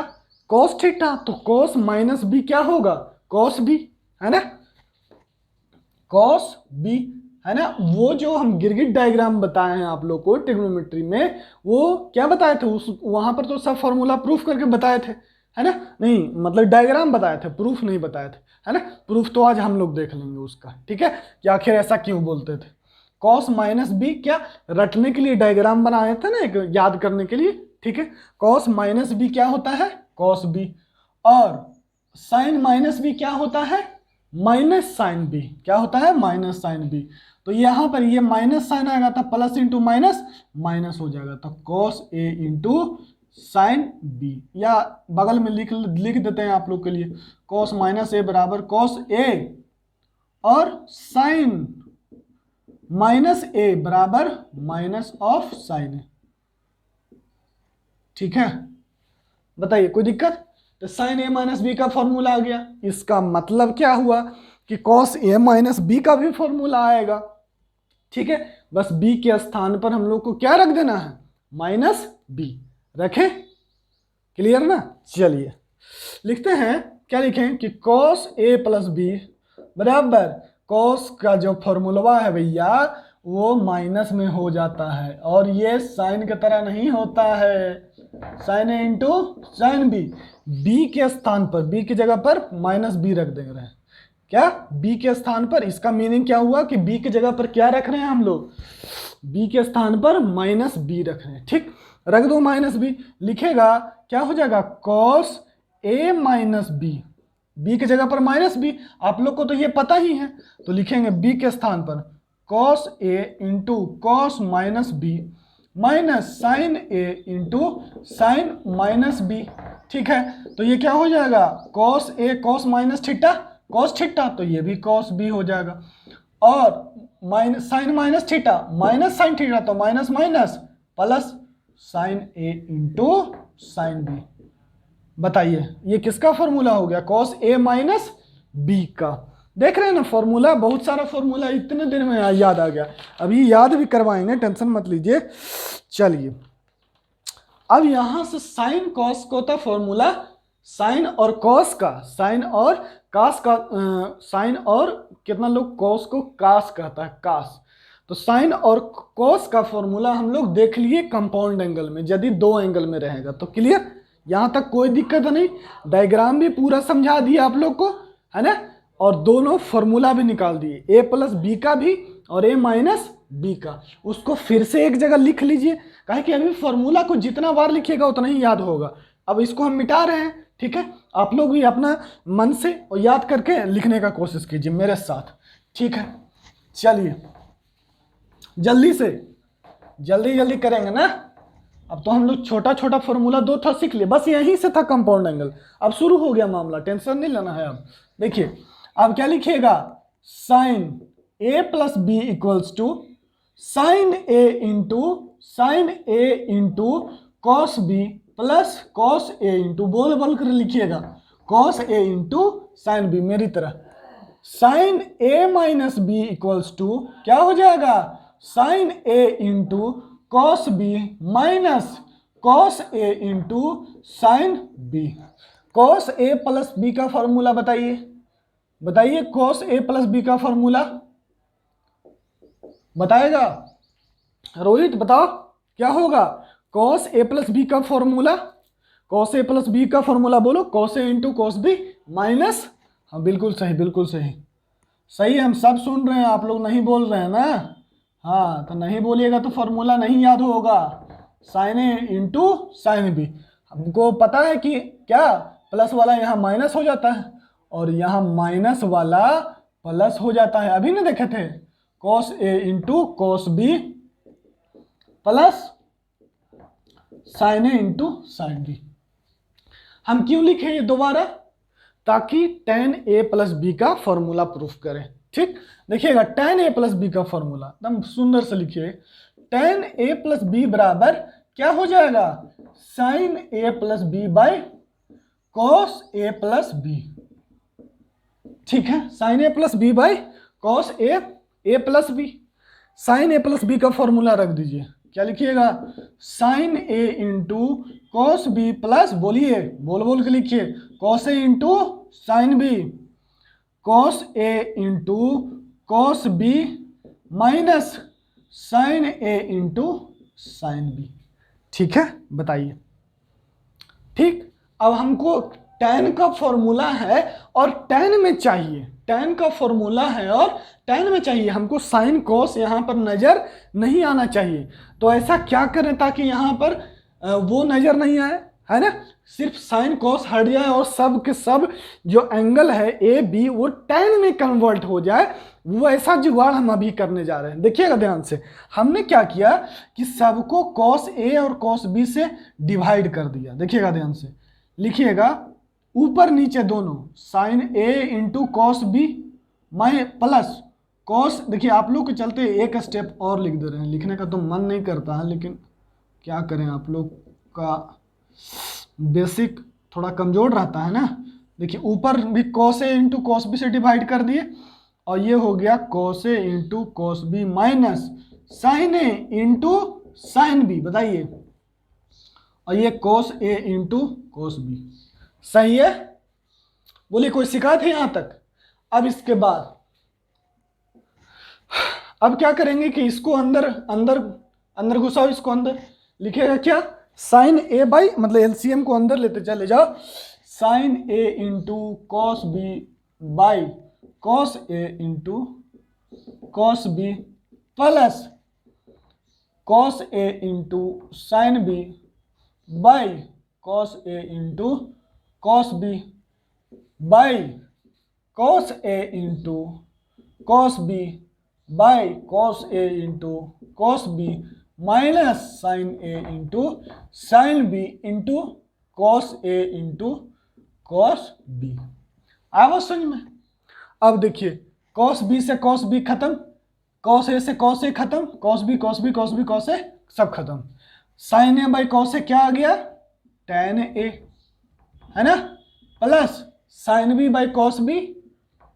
cos theta, तो कॉस माइनस बी क्या होगा, कॉस बी, है ना, कॉस बी, है ना। वो जो हम गिरगिट डायग्राम बताए हैं आप लोग को ट्रिग्नोमेट्री में, वो क्या बताए थे उस वहां पर तो सब फॉर्मूला प्रूफ करके बताए थे, है ना, नहीं मतलब डायग्राम बताए थे, प्रूफ नहीं बताए थे, है ना। प्रूफ तो आज हम लोग देख लेंगे उसका, ठीक है, कि आखिर ऐसा क्यों बोलते थे। कॉस माइनस बी क्या रटने के लिए डायग्राम बनाए थे ना, एक याद करने के लिए, ठीक है। कॉस माइनस बी क्या होता है, कॉस बी, और साइन माइनस बी क्या होता है, माइनस साइन बी, क्या होता है, माइनस साइन बी। तो यहां पर ये माइनस साइन आएगा था, प्लस इंटू माइनस माइनस हो जाएगा, तो कॉस ए इंटू साइन बी, या बगल में लिख देते हैं आप लोग के लिए, कॉस माइनस ए बराबर कॉस ए और साइन माइनस ए बराबर माइनस ऑफ साइन ए। ठीक है, बताइए कोई दिक्कत। तो साइन ए माइनस बी का फॉर्मूला आ गया, इसका मतलब क्या हुआ कि कॉस ए माइनस बी का भी फॉर्मूला आएगा। ठीक है, बस बी के स्थान पर हम लोग को क्या रख देना है, माइनस बी रखे, क्लियर ना। चलिए लिखते हैं, क्या लिखें कि कॉस ए प्लस बी बराबर कॉस का जो फॉर्मूला है भैया वो माइनस में हो जाता है, और ये साइन की तरह नहीं होता है, साइन ए इंटू साइन बी। बी के स्थान पर, बी की जगह पर माइनस बी रख दे रहे हैं, क्या बी के स्थान पर, इसका मीनिंग क्या हुआ कि बी की जगह पर क्या रख रहे हैं हम लोग, बी के स्थान पर माइनस बी रख रहे हैं। ठीक, रख दो माइनस बी, लिखेगा क्या हो जाएगा, cos A minus b, B की जगह पर माइनस बी, आप लोग को तो ये पता ही है, तो लिखेंगे बी के स्थान पर कॉस ए into cos minus B minus sine ए इंटू साइन माइनस बी। ठीक है, तो ये क्या हो जाएगा, cos A cos minus theta, cos theta, तो ये भी कॉस बी हो जाएगा, और minus sine minus theta minus sine theta, तो माइनस माइनस प्लस साइन ए इंटू साइन बी। बताइए ये किसका फॉर्मूला हो गया, कॉस ए माइनस बी का। देख रहे हैं ना फॉर्मूला, बहुत सारा फॉर्मूला इतने दिन में याद आ गया, अभी याद भी करवाएंगे, टेंशन मत लीजिए। चलिए अब यहां से साइन कॉस को था फॉर्मूला, साइन और कॉस का, साइन और कास का, साइन और कितना लोग कॉस को कास कहता है, कास, तो साइन और कॉस का फॉर्मूला हम लोग देख लिए कंपाउंड एंगल में, यदि दो एंगल में रहेगा तो। क्लियर, यहां तक कोई दिक्कत नहीं, डायग्राम भी पूरा समझा दिया आप लोग को, है ना, और दोनों फॉर्मूला भी निकाल दिए, ए प्लस बी का भी और ए माइनस बी का। उसको फिर से एक जगह लिख लीजिए, काहे कि अभी फॉर्मूला को जितना बार लिखिएगा उतना ही याद होगा। अब इसको हम मिटा रहे हैं, ठीक है, आप लोग भी अपना मन से और याद करके लिखने का कोशिश कीजिए मेरे साथ, ठीक है। चलिए जल्दी से जल्दी करेंगे ना। अब तो हम लोग छोटा छोटा फॉर्मूला दो था सीख लिए, बस यहीं से था कंपाउंड एंगल, अब शुरू हो गया मामला, टेंशन नहीं लेना है। अब देखिए अब क्या लिखिएगा, sine A plus B equals to sine A into cos B plus cos A into, बोल कर लिखिएगा, कॉस ए इंटू साइन बी, मेरी तरह sine A minus B equals to क्या हो जाएगा, sine A into cos B minus cos A into sine B. Cos A plus B का formula बताइए, बताइए कॉस ए प्लस बी का फॉर्मूला बताएगा रोहित, बताओ क्या होगा कॉस ए प्लस बी का formula, cos A plus B का फॉर्मूला बोलो, cos A into cos B minus, हाँ बिल्कुल सही, बिल्कुल सही, सही हम सब सुन रहे हैं, आप लोग नहीं बोल रहे हैं ना, हाँ तो नहीं बोलिएगा तो फॉर्मूला नहीं याद होगा, साइन ए इंटू साइन बी। हमको पता है कि क्या प्लस वाला यहाँ माइनस हो जाता है और यहाँ माइनस वाला प्लस हो जाता है, अभी नहीं देखे थे, कॉस ए into cos B plus sine ए इंटू साइन बी। हम क्यों लिखे ये दोबारा, ताकि tan a प्लस बी का फॉर्मूला प्रूफ करें। ठीक, देखिएगा tan a प्लस बी का फॉर्मूला एकदम सुंदर से लिखिए, tan a प्लस बी बराबर क्या हो जाएगा, sine a plus B by cos a plus B. ठीक है, sine a plus B by cos a plus B. Sine a plus B का फॉर्मूला रख दीजिए, क्या लिखिएगा, साइन ए इंटू कॉस बी प्लस, बोलिए बोल बोल के लिखिए, कॉस ए इंटू साइन बी, कॉस ए into cos B minus sine ए इंटू साइन बी। ठीक है, बताइए। ठीक, अब हमको tan का फॉर्मूला है और tan में चाहिए, tan का फॉर्मूला है और tan में चाहिए हमको साइन कॉस यहाँ पर नज़र नहीं आना चाहिए, तो ऐसा क्या करें ताकि यहाँ पर वो नज़र नहीं आए, है ना, सिर्फ साइन कॉस हट जाए और सब के सब जो एंगल है ए बी वो tan में कन्वर्ट हो जाए, वो ऐसा जुगाड़ हम अभी करने जा रहे हैं। देखिएगा ध्यान से, हमने क्या किया कि सबको कॉस ए और कॉस बी से डिवाइड कर दिया। देखिएगा ध्यान से, लिखिएगा ऊपर नीचे दोनों, साइन ए इंटू कॉस बी माइ प्लस कॉस, देखिए आप लोग के चलते एक स्टेप और लिख दे रहे हैं, लिखने का तो मन नहीं करता है लेकिन क्या करें, आप लोग का बेसिक थोड़ा कमज़ोर रहता है ना। देखिए ऊपर भी कॉस ए इंटू कॉस बी से डिवाइड कर दिए और ये हो गया कॉस ए into cos B minus sine ए इंटू साइन बी, बताइए, और ये कॉस ए इंटू कॉस बी। सही है, बोलिए कोई शिकायत है यहाँ तक। अब इसके बाद अब क्या करेंगे कि इसको अंदर अंदर अंदर घुसाओ, इसको अंदर, लिखेगा क्या, साइन ए बाई, मतलब एलसीएम को अंदर लेते चले जाओ, sine A into cos b by cos A into cos B plus cos A into sine B by cos A into cos b by cos A into cos b by cos A into cos B minus sine A into sine B into cos A into cos b. आवा समझ में। अब देखिए cos B से cos B खत्म, cos A से cos A खत्म, cos B cos B cos B cos A सब खत्म, sine A by cos A क्या आ गया, tan ए, है ना, plus sine B by cos B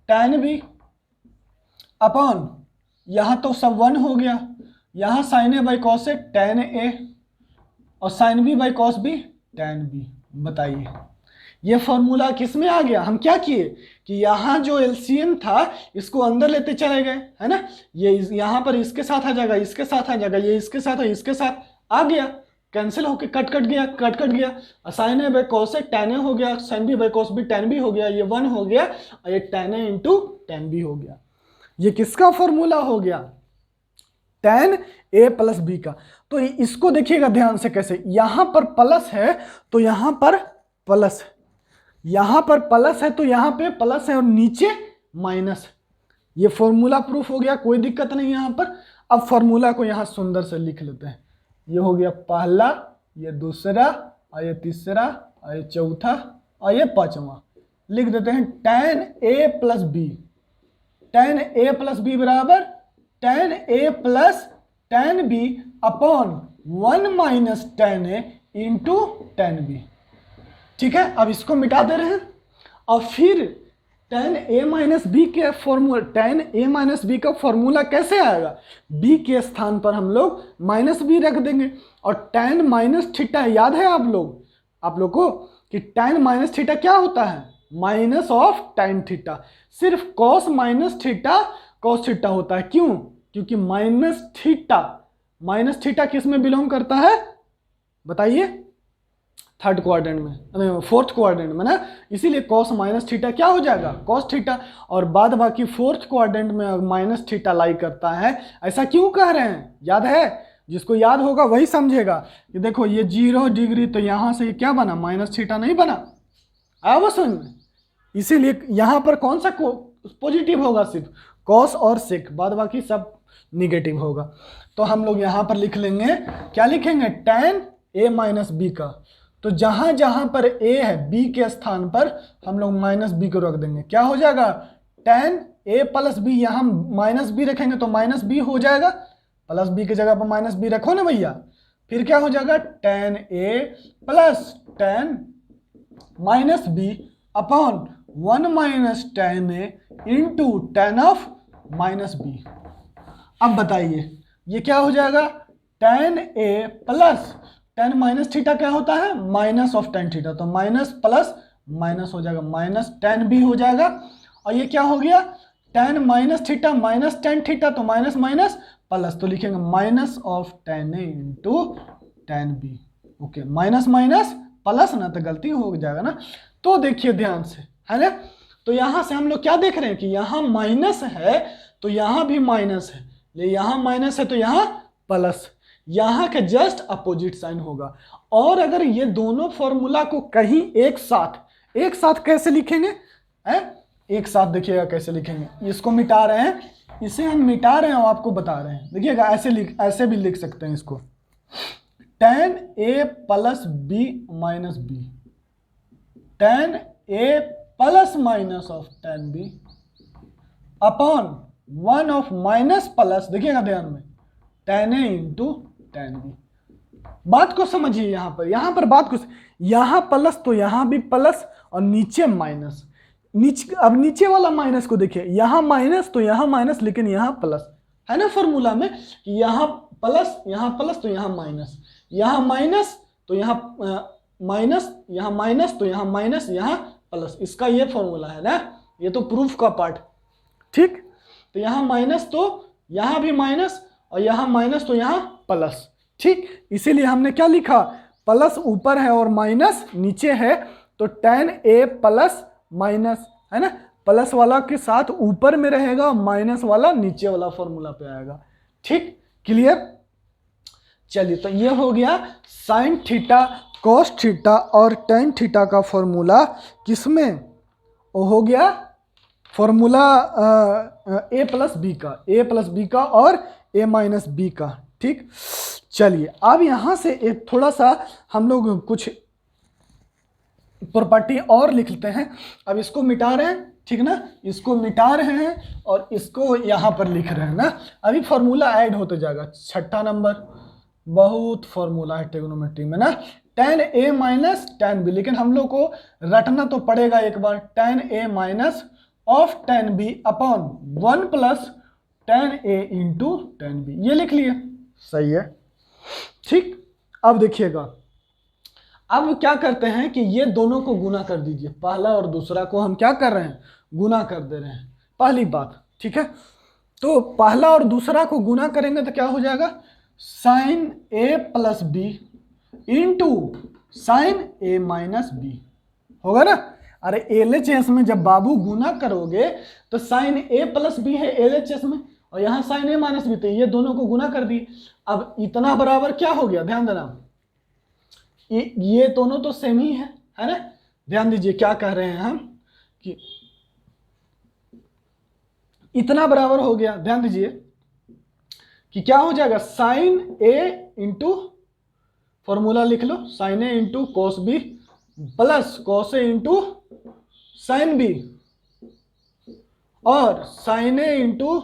tan B upon, यहाँ तो सब 1 हो गया, यहाँ sine A by cos A tan A और sine B by cos B tan B. बताइए ये फॉर्मूला किस में आ गया, हम क्या किए कि यहाँ जो एलसीएम था इसको अंदर लेते चले गए, है ना, ये यहाँ पर इसके साथ आ जाएगा, इसके साथ आ जाएगा, ये इसके साथ है, इसके साथ आ गया, कैंसिल होके कट गया, sine A by cos A tan a हो गया, sine B by cos B tan b हो गया, ये 1 हो गया और ये tan ए इंटू tan बी हो गया। ये किसका फॉर्मूला हो गया, tan ए प्लस बी का। तो इसको देखिएगा ध्यान से कैसे, यहाँ पर प्लस है तो यहाँ पर प्लस है, यहाँ पर प्लस है तो यहाँ पे प्लस है और नीचे माइनस है। ये फॉर्मूला प्रूफ हो गया, कोई दिक्कत नहीं यहाँ पर। अब फॉर्मूला को यहाँ सुंदर से लिख लेते हैं, ये हो गया पहला, ये दूसरा और ये तीसरा और ये चौथा और ये पांचवा। लिख देते हैं tan A plus B, tan A plus B बराबर tan A plus tan B upon 1 minus tan A into tan B. ठीक है, अब इसको मिटा दे रहे हैं और फिर tan a माइनस बी के formula, tan a minus b का फॉर्मूला कैसे आएगा? b के स्थान पर हम लोग माइनस बी रख देंगे। और tan माइनस थीटा याद है आप लोग को कि tan माइनस थीटा क्या होता है? Minus of tan theta. सिर्फ cos minus theta cos theta होता है। क्यों? क्योंकि माइनस थीटा किस में बिलोंग करता है बताइए? थर्ड क्वाड्रेंट में, फोर्थ क्वाड्रेंट में ना, इसीलिए cos माइनस थीटा क्या हो जाएगा? cos theta. और बाद बाकी फोर्थ क्वाड्रेंट में माइनस थीटा लाई करता है। ऐसा क्यों कह रहे हैं? याद है? जिसको याद होगा वही समझेगा। ये देखो ये 0 डिग्री, तो यहां से ये क्या बना? माइनस थीटा नहीं बना? आया वो समझ में? इसीलिए यहां पर कौन सा पॉजिटिव होगा? सिर्फ cos और sec, बाद बाकी सब निगेटिव होगा। तो हम लोग यहां पर लिख लेंगे, क्या लिखेंगे? tan a माइनस बी का। तो जहां जहां पर a है b के स्थान पर हम लोग माइनस बी को रख देंगे। क्या हो जाएगा? tan a plus b. यहां माइनस बी रखेंगे तो माइनस बी हो जाएगा, प्लस बी की जगह पर माइनस बी रखो ना भैया। फिर क्या हो जाएगा? tan a plus tan minus b upon 1 minus tan a into tan of minus b. अब बताइए ये क्या हो जाएगा? tan a plus tan minus theta क्या होता है? Minus of tan theta. तो माइनस प्लस माइनस हो जाएगा, माइनस tan b हो जाएगा। और ये क्या हो गया? tan minus theta minus tan theta, तो माइनस माइनस प्लस, तो लिखेंगे minus of tan a into tan b। Okay, minus minus plus ना, तो गलती हो जाएगा ना। तो देखिए ध्यान से, है ना? तो यहां से हम लोग क्या देख रहे हैं कि यहां माइनस है तो यहां भी माइनस है, यहां माइनस है तो यहां प्लस, यहां के जस्ट अपोजिट साइन होगा। और अगर ये दोनों फॉर्मूला को कहीं एक साथ कैसे लिखेंगे? एक साथ देखिएगा कैसे लिखेंगे। इसको मिटा रहे हैं, इसे हम मिटा रहे हैं और आपको बता रहे हैं। देखिएगा ऐसे भी लिख सकते हैं इसको, tan a plus b minus b, tan a plus minus of tan b upon 1 of minus plus, देखिएगा ध्यान में, tan a into tan b। बात को समझिए, यहां पर बात को, यहां प्लस तो यहां भी प्लस और नीचे माइनस। अब नीचे वाला माइनस को देखिए, यहां माइनस तो यहां माइनस, लेकिन यहां प्लस है ना फॉर्मूला में कि यहां प्लस तो यहां माइनस, यहां माइनस तो यहां माइनस, यहां माइनस तो यहां माइनस, यहां प्लस। इसका ये फॉर्मूला है ना, ये तो प्रूफ का पार्ट, ठीक। तो यहां माइनस तो यहां भी माइनस, और यहां माइनस तो यहां प्लस, ठीक। इसीलिए हमने क्या लिखा? प्लस ऊपर है और माइनस नीचे है, तो tan a प्लस माइनस, है ना, प्लस वाला के साथ ऊपर में रहेगा, माइनस वाला नीचे वाला फॉर्मूला पे आएगा, ठीक। क्लियर? चलिए, तो ये हो गया साइन थीटा, कॉस थीटा और tan थीटा का फॉर्मूला। किसमें? वो हो गया फॉर्मूला a प्लस बी का और a माइनस बी का, ठीक। चलिए, अब यहां से एक थोड़ा सा हम लोग कुछ प्रॉपर्टी और लिखते हैं। अब इसको मिटा रहे हैं, ठीक ना, इसको मिटा रहे हैं और इसको यहां पर लिख रहे हैं ना। अभी फॉर्मूला ऐड होते जाएगा। छठा नंबर, बहुत फॉर्मूला है ट्रिग्नोमेट्री में ना, tan a minus tan b, लेकिन हम लोग को रटना तो पड़ेगा एक बार। tan a minus of tan b upon 1 plus tan a into tan b, ये लिख लिए, सही है, ठीक। अब देखिएगा, अब क्या करते हैं कि ये दोनों को गुना कर दीजिए, पहला और दूसरा को हम क्या कर रहे हैं? गुना कर दे रहे हैं, पहली बात, ठीक है। तो पहला और दूसरा को गुना करेंगे तो क्या हो जाएगा? Sine a plus B into sine a minus b, होगा ना। अरे LHS में जब बाबू गुना करोगे तो साइन a प्लस बी है LHS में, और यहाँ साइन a माइनस बी, तो ये दोनों को गुना कर दिए। अब इतना बराबर क्या हो गया? ध्यान देना, ये दोनों तो सेम ही है ना। ध्यान दीजिए क्या कह रहे हैं हम कि इतना बराबर हो गया। ध्यान दीजिए कि क्या हो जाएगा? साइन a इंटू, फॉर्मूला लिख लो, sine a into cos B plus cos a into sine B, और sine a into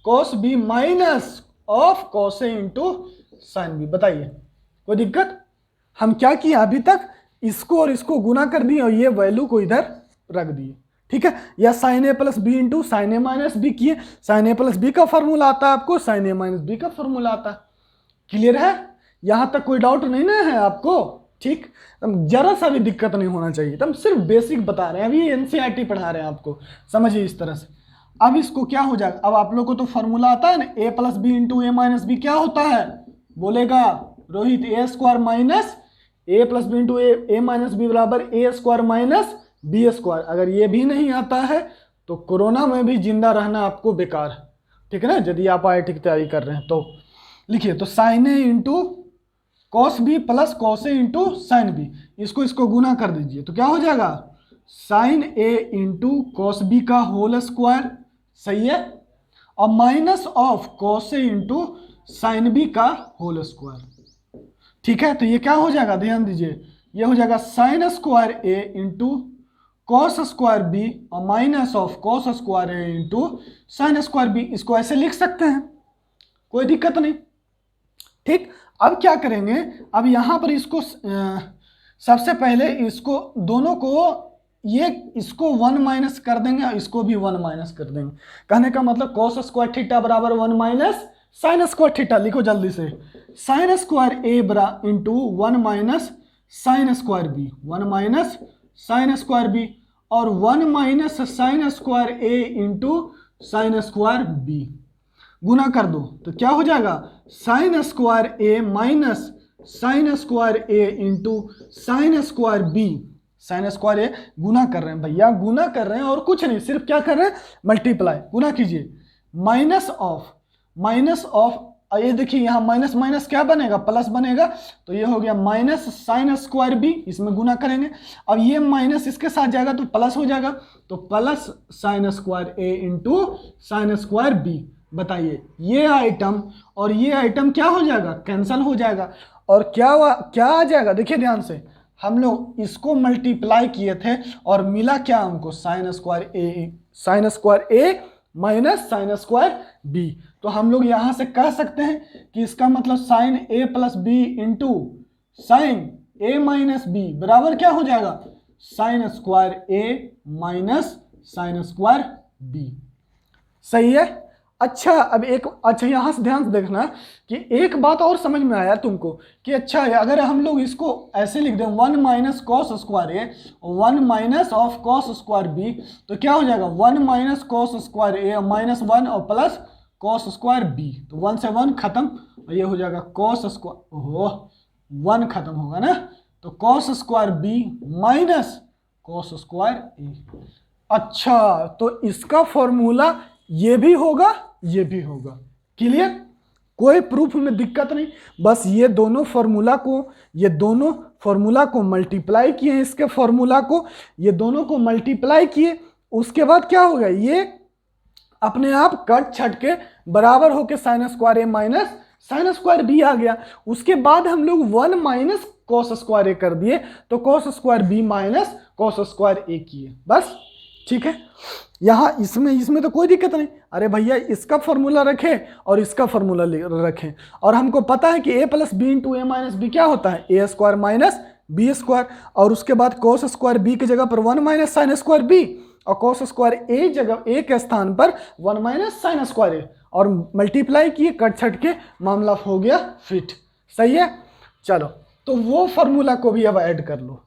cos B minus of cos a into sine B. बताइए कोई दिक्कत? हम क्या किए अभी तक? इसको और इसको गुना कर दिए और ये वैल्यू को इधर रख दिए, ठीक है, या sign A plus B into sine A minus B किए, साइन ए प्लस बी का फॉर्मूला आता है आपको, साइन ए माइनस बी का फॉर्मूला आता है। क्लियर है, यहां तक कोई डाउट नहीं ना है आपको? ठीक, जरा सा भी दिक्कत नहीं होना चाहिए, हम सिर्फ बेसिक बता रहे हैं, अभी एनसीईआरटी पढ़ा रहे हैं आपको, समझिए इस तरह से। अब इसको क्या हो जाएगा, अब आप लोग को तो फॉर्मूला आता है ना, ए प्लस बी इंटू ए माइनस बी क्या होता है, बोलेगा रोहित, ए स्क्वायर माइनस ए प्लस बी इंटू ए माइनस बी बराबर ए स्क्वायर माइनस बी स्क्वायर। अगर ये भी नहीं आता है तो कोरोना में भी जिंदा रहना आपको बेकार है, ठीक है ना, यदि आप IIT की तैयारी कर रहे हैं तो। लिखिए, तो साइन ए into cos B plus cos ए इंटू साइन बी, इसको गुना कर दीजिए तो क्या हो जाएगा, साइन ए इंटू कॉस बी का होल स्क्वायर, सही है, और minus of cos A into sine B का होल स्क्वायर। ठीक है, तो ये क्या हो जाएगा, ध्यान दीजिए, ये हो जाएगा साइन स्क्वायर ए इंटू कॉस स्क्वायर बी और minus of cos square A into sine square b. इसको ऐसे लिख सकते हैं, कोई दिक्कत नहीं। ठीक, अब क्या करेंगे, अब यहां पर इसको सबसे पहले इसको दोनों को ये इसको 1 माइनस कर देंगे और इसको भी 1 माइनस कर देंगे। कहने का मतलब कॉस स्क्वायर थीटा बराबर 1 माइनस साइन स्क्वायर थीटा। लिखो जल्दी से, साइन स्क्वायर ए बरा into 1 minus sine square B, 1 minus sine square B, और 1 माइनस साइन स्क्वायर ए इंटू साइन स्क्वायर बी, गुना कर दो तो क्या हो जाएगा, sine square A minus sine square A into sine square B. Sine square A गुना कर रहे हैं भैया, गुना कर रहे हैं और कुछ नहीं, सिर्फ क्या कर रहे हैं, मल्टीप्लाई, गुना कीजिए, माइनस ऑफ ये देखिए यहाँ माइनस माइनस क्या बनेगा, प्लस बनेगा, तो ये हो गया माइनस साइन स्क्वायर बी, इसमें गुना करेंगे, अब ये माइनस इसके साथ जाएगा तो प्लस हो जाएगा, तो प्लस साइन स्क्वायर ए इंटू साइन स्क्वायर बी। बताइए, ये आइटम और ये आइटम क्या हो जाएगा, कैंसल हो जाएगा, और क्या आ जाएगा, देखिए ध्यान से, हम लोग इसको मल्टीप्लाई किए थे और मिला क्या हमको, साइन स्क्वायर ए माइनस साइन स्क्वायर बी। तो हम लोग यहां से कह सकते हैं कि इसका मतलब sign A plus B into sine A minus B बराबर क्या हो जाएगा, साइन स्क्वायर ए माइनस साइन स्क्वायर बी। सही है। अच्छा, अब अच्छा यहां से ध्यान से देखना कि एक बात और समझ में आया तुमको कि अच्छा अगर हम लोग इसको ऐसे लिख दें 1 minus cos square a 1 minus of cos square b, तो क्या हो जाएगा, 1 माइनस कॉस स्क्वायर ए माइनस 1 और प्लस कॉस स्क्वायर बी, तो 1 से 1 खत्म, और ये हो जाएगा कॉस स्क्वायर, ओहो 1 खत्म होगा ना, तो cos square B minus cos square A. अच्छा, तो इसका फॉर्मूला ये भी होगा, ये भी होगा। क्लियर, कोई प्रूफ में दिक्कत नहीं, बस ये दोनों फॉर्मूला को मल्टीप्लाई किए, इसके फॉर्मूला को ये दोनों को मल्टीप्लाई किए, उसके बाद क्या हो गया, ये अपने आप कट छट के बराबर होके साइन स्क्वायर ए माइनस साइन स्क्वायर बी आ गया। उसके बाद हम लोग 1 माइनस कॉस स्क्वायर ए कर दिए, तो cos square B minus cos square A किए, बस। ठीक है, यहाँ इसमें तो कोई दिक्कत नहीं। अरे भैया, इसका फॉर्मूला रखें और इसका फॉर्मूला रखें, और हमको पता है कि ए प्लस बी इंटू ए माइनस बी क्या होता है, ए स्क्वायर माइनस बी स्क्वायर, और उसके बाद कॉस स्क्वायर बी की जगह पर 1 माइनस साइन स्क्वायर बी, और कॉस स्क्वायर ए जगह ए के स्थान पर 1 माइनस साइन स्क्वायर ए, और मल्टीप्लाई किए, कट छट के मामला हो गया फिट। सही है, चलो तो वो फॉर्मूला को भी अब ऐड कर लो।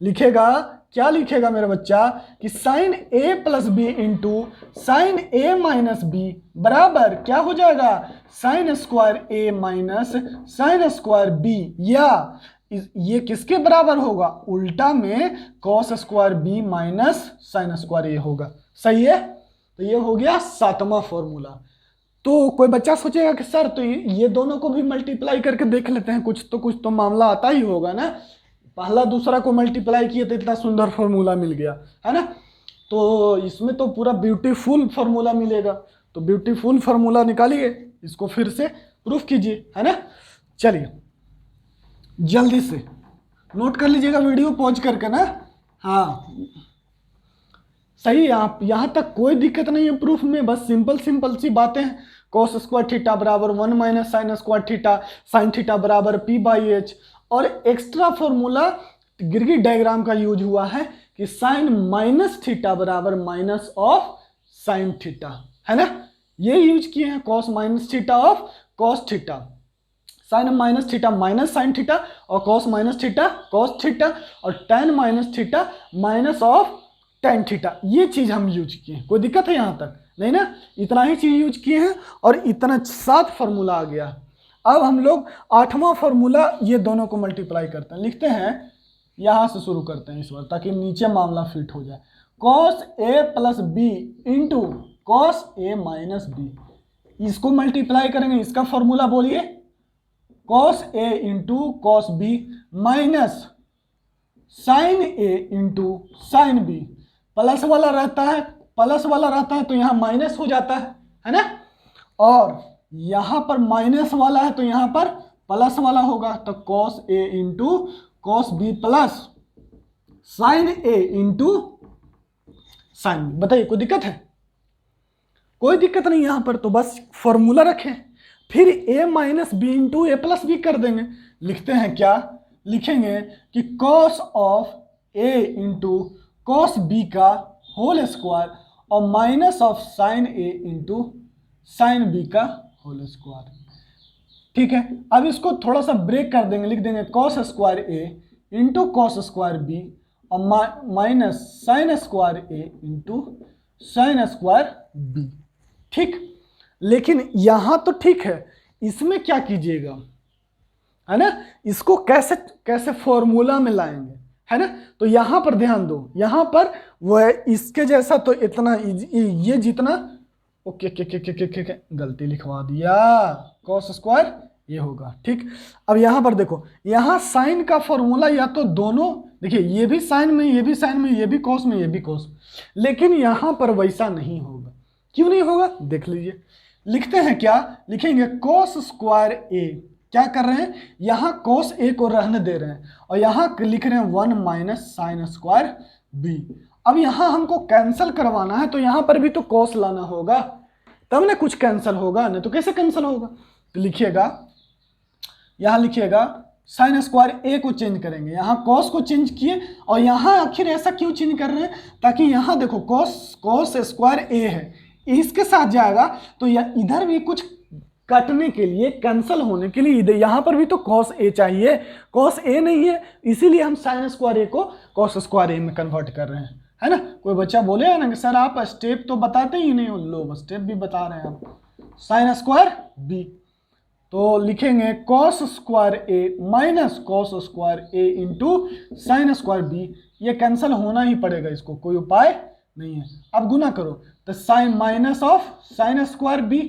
लिखेगा, क्या लिखेगा मेरा बच्चा, कि sine A plus B into sine A minus B बराबर क्या हो जाएगा, साइन स्क्वायर ए माइनस साइन स्क्वायर बी, या ये किसके बराबर होगा, उल्टा में cos square B minus sine square A होगा। सही है, तो ये हो गया 7वां फॉर्मूला। तो कोई बच्चा सोचेगा कि सर तो ये दोनों को भी मल्टीप्लाई करके देख लेते हैं, कुछ तो मामला आता ही होगा ना, पहला दूसरा को मल्टीप्लाई किए तो इतना सुंदर फॉर्मूला मिल गया है ना, तो इसमें तो पूरा ब्यूटीफुल फॉर्मूला मिलेगा। तो ब्यूटीफुल फॉर्मूला निकालिए, इसको फिर से प्रूफ कीजिए, है ना। चलिए जल्दी से नोट कर लीजिएगा, वीडियो पॉज करके ना। हाँ सही, आप यहाँ तक कोई दिक्कत नहीं है प्रूफ में, बस सिंपल सी बातें हैं। कॉस स्क्वायर थीटा बराबर 1 minus sine square theta, sine theta बराबर p/h, और एक्स्ट्रा फॉर्मूला ग्रिगी डायग्राम का यूज हुआ है कि साइन माइनस थीटा बराबर माइनस ऑफ साइन थीटा, है ना, ये यूज किए हैं, cos minus theta of cos theta, sine minus theta minus sine theta और cos minus theta cos theta और tan minus theta minus of tan theta, ये चीज हम यूज किए हैं। कोई दिक्कत है यहां तक? नहीं ना, इतना ही चीज यूज किए हैं और इतना 7 फॉर्मूला आ गया। अब हम लोग 8वां फॉर्मूला ये दोनों को मल्टीप्लाई करते हैं, लिखते हैं, यहां से शुरू करते हैं इस बार ताकि नीचे मामला फिट हो जाए। Cos A plus B into cos A minus B, इसको मल्टीप्लाई करेंगे, इसका फॉर्मूला बोलिए, कॉस ए into cos B minus sine ए इंटू साइन बी, प्लस वाला रहता है तो यहां माइनस हो जाता है ना, और यहां पर माइनस वाला है तो यहां पर प्लस वाला होगा, तो कॉस ए into cos B plus sine ए इंटू साइन बी। बताइए कोई दिक्कत है? कोई दिक्कत नहीं, यहां पर तो बस फॉर्मूला रखें, फिर a minus b into a plus b कर देंगे। लिखते हैं क्या, लिखेंगे कि cos of a into cos B का होल स्क्वायर और minus of sine a into sine B का होल स्क्वायर। ठीक है, अब इसको थोड़ा सा ब्रेक कर देंगे, लिख देंगे cos square a into cos square B और minus sine square a into sine square B. ठीक, लेकिन यहां तो ठीक है, इसमें क्या कीजिएगा, है ना, इसको कैसे कैसे फॉर्मूला में लाएंगे, है ना, तो यहां पर ध्यान दो, यहां पर वह इसके जैसा तो इतना ये जितना ओके गलती लिखवा दिया, कॉस स्क्वायर ये होगा। ठीक, अब यहां पर देखो, यहां साइन का फॉर्मूला या तो दोनों, देखिए ये भी साइन में, ये भी साइन में, ये भी कॉस में, ये भी कॉस, लेकिन यहां पर वैसा नहीं होगा। क्यों नहीं होगा देख लीजिए, लिखते हैं क्या, लिखेंगे कॉस स्क्वायर ए, क्या कर रहे हैं, यहां कॉस ए को रहने दे रहे हैं और यहां लिख रहे हैं 1 माइनस साइन स्क्वायर बी। अब यहां हमको कैंसिल करवाना है तो यहां पर भी तो कॉस लाना होगा, तब ना कुछ कैंसिल होगा, नहीं तो कैसे कैंसिल होगा। तो लिखिएगा, यहां लिखिएगा साइन स्क्वायर ए को चेंज करेंगे, यहां कॉस को चेंज किए और यहां आखिर ऐसा क्यों चेंज कर रहे हैं, ताकि यहां देखो कॉस स्क्वायर ए है, इसके साथ जाएगा तो इधर भी कुछ काटने के लिए, कैंसिल होने के लिए, इधर यहां पर भी तो कॉस ए चाहिए, कॉस ए नहीं है, इसीलिए हम साइन स्क्वायर ए को कॉस स्क्वायर ए में कन्वर्ट कर रहे हैं, है ना। कोई बच्चा बोलेगा ना कि सर आप स्टेप तो बताते ही नहीं हो, लो स्टेप भी बता रहे हैं आप, साइन स्क्वायर बी, तो लिखेंगे कॉस स्क्वायर ए माइनस कॉस स्क्वायर ए इंटू साइन स्क्वायर बी, ये कैंसिल होना ही पड़ेगा, इसको कोई उपाय नहीं है। अब गुना करो तो sine minus of sine square B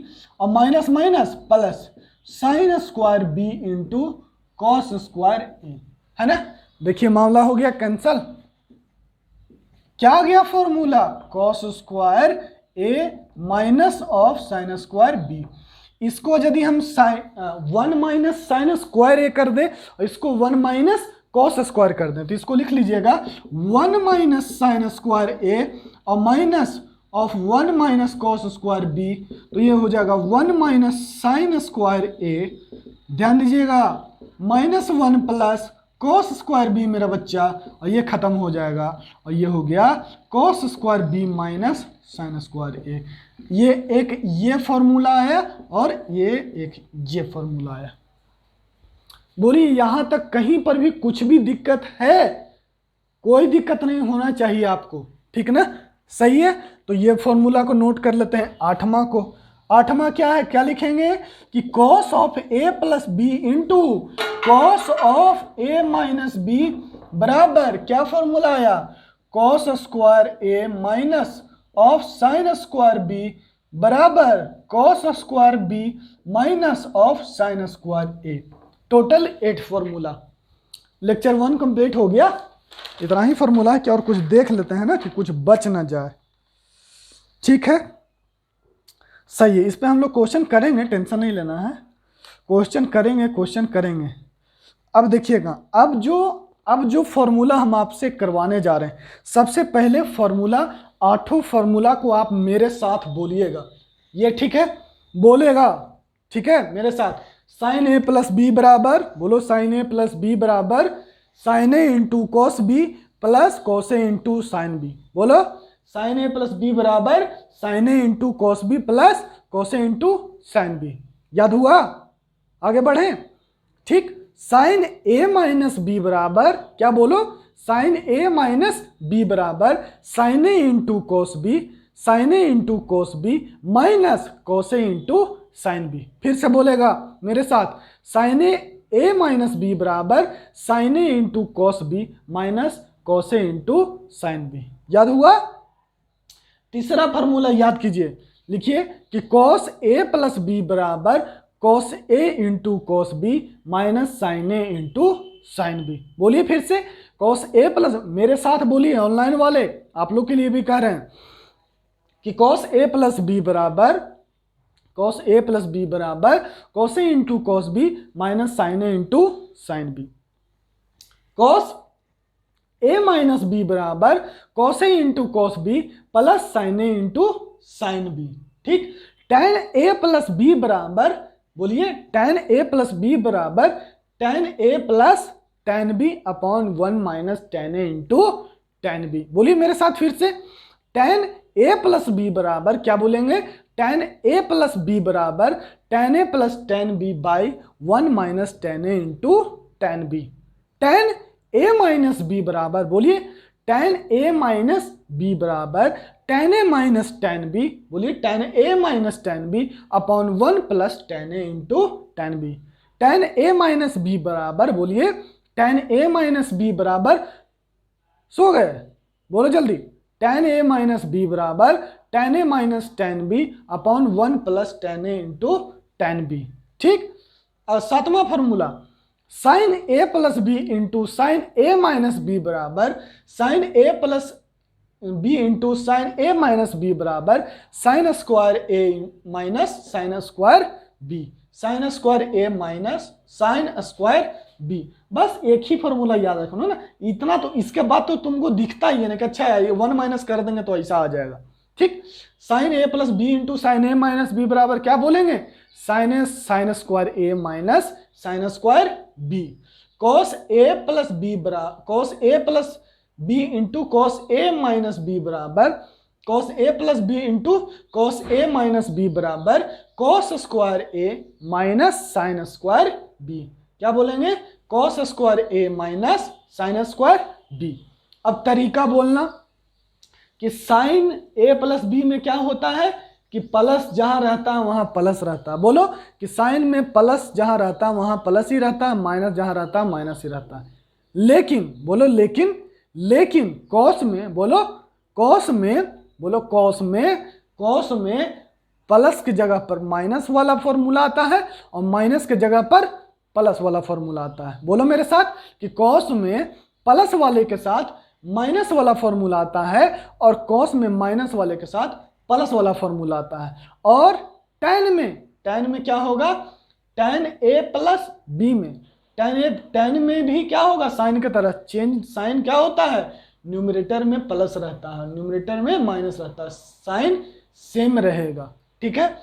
और minus minus plus sine square B into cos square A, है ना। देखिए मामला हो गया कैंसल, क्या आ गया formula, cos square A minus of sine square b. इसको यदि हम 1 माइनस साइन स्क्वायर ए कर दे और इसको 1 माइनस कॉस स्क्वायर कर दें, तो इसको लिख लीजिएगा 1 माइनस साइन स्क्वायर ए और minus of 1 minus cos square b, तो ये हो जाएगा 1 माइनस साइन स्क्वायर ए, ध्यान दीजिएगा minus 1 plus cos square b मेरा बच्चा, और ये खत्म हो जाएगा और ये हो गया cos square B minus sine square A. ये एक ये फॉर्मूला आया और ये एक ये फॉर्मूला आया। बोलिए यहां तक कहीं पर भी कुछ भी दिक्कत है? कोई दिक्कत नहीं होना चाहिए आपको, ठीक ना, सही है। तो ये फॉर्मूला को नोट कर लेते हैं। आठवां को, आठवां क्या है, क्या लिखेंगे कि cos of A plus B into cos of A minus B बराबर क्या फॉर्मूला आया, cos square A minus of sine square B बराबर cos square B minus of sine square A. Total 8 formula. Lecture 1 complete हो गया। इतना ही formula है कि और कुछ देख लेते हैं ना कि कुछ बच ना जाए, ठीक है, सही है। इस पे हम लोग क्वेश्चन करेंगे, टेंशन नहीं लेना है, क्वेश्चन करेंगे। अब देखिएगा, अब जो फॉर्मूला हम आपसे करवाने जा रहे हैं, सबसे पहले फॉर्मूला 8 फॉर्मूला को आप मेरे साथ बोलिएगा, ये ठीक है, बोलेगा, ठीक है मेरे साथ। साइन ए प्लस बी बराबर, बोलो साइन ए प्लस बी बराबर साइन ए into cos B plus cos ए इंटू साइन बी। बोलो, साइन ए प्लस बी बराबर साइन ए into cos B plus cos ए इंटू साइन बी। याद हुआ? आगे बढ़े। ठीक, साइन ए माइनस बी बराबर क्या? बोलो, साइन ए माइनस बी बराबर साइन ए इंटू कॉस बी, साइन ए into cos B minus cos ए इंटू साइन बी। फिर से बोलेगा मेरे साथ, साइन ए माइनस बी बराबर साइन ए into cos B minus cos ए इंटू साइन बी। याद हुआ? तीसरा फॉर्मूला याद कीजिए, लिखिए कि कॉस ए प्लस बी बराबर कॉस ए into cos B minus sine ए इंटू साइन बी। बोलिए फिर से, कॉस ए प्लस, मेरे साथ बोलिए, ऑनलाइन वाले आप लोग के लिए भी कह रहे हैं कि कॉस ए प्लस बी बराबर कॉस ए प्लस बी बराबर cos A into cos B minus sine A into sine B. Cos A minus B बराबर कॉस ए into cos B plus sine ए इंटू साइन बी। ठीक, tan A plus B बराबर, बोलिए tan A plus B बराबर tan A plus tan B upon 1 minus tan A into tan B. बोलिए मेरे साथ फिर से, tan ए प्लस बी बराबर क्या बोलेंगे? tan ए प्लस बी बराबर tan A plus tan B by 1 minus tan A into tan B. tan A minus B बराबर, बोलिए tan ए माइनस बी बराबर tan A minus tan B, बोलिए tan A minus tan B upon 1 plus tan A into tan B. tan A minus B बराबर, बोलिए tan A minus B बराबर, सो गए, बोलो जल्दी, tan ए माइनस बी बराबर tan A minus tan B upon 1 plus tan A into tan B. ठीक, और सातवां formula, sine A plus B into sine A minus B बराबर sine A plus B into sine A minus B बराबर sine square ए minus sine square B, sine square ए minus sine square B. बस एक ही formula याद रखना ना, इतना तो, इसके बाद तो तुमको दिखता ही है ना कि अच्छा है 1 माइनस कर देंगे तो ऐसा आ जाएगा। ठीक, sine A plus B into sine A minus B बराबर क्या बोलेंगे? Sine square A minus sine square B. Cos A plus B बराबर cos A plus B into cos A minus B बराबर cos A plus B into cos A minus B बराबर cos square ए minus sine square B. क्या बोलेंगे? Cos square ए minus sine square B. अब तरीका बोलना कि sine ए plus B में क्या होता है कि प्लस जहां रहता है वहां प्लस रहता है। बोलो कि साइन में प्लस जहां रहता है वहां प्लस ही रहता है, माइनस जहां रहता है माइनस ही रहता है। लेकिन, बोलो लेकिन कॉस में, बोलो कॉस में, बोलो कॉस में प्लस की जगह पर माइनस वाला फॉर्मूला आता है और माइनस की जगह पर प्लस वाला फॉर्मूला आता है। बोलो मेरे साथ कि कॉस में प्लस वाले के साथ माइनस वाला फॉर्मूला आता है और कॉस में माइनस वाले के साथ प्लस वाला फॉर्मूला आता है। और tan में क्या होगा? tan ए प्लस बी में tan में भी क्या होगा? साइन की तरह चेंज, साइन क्या होता है? न्यूमरेटर में प्लस रहता है, न्यूमरेटर में माइनस रहता है, साइन सेम रहेगा। ठीक है,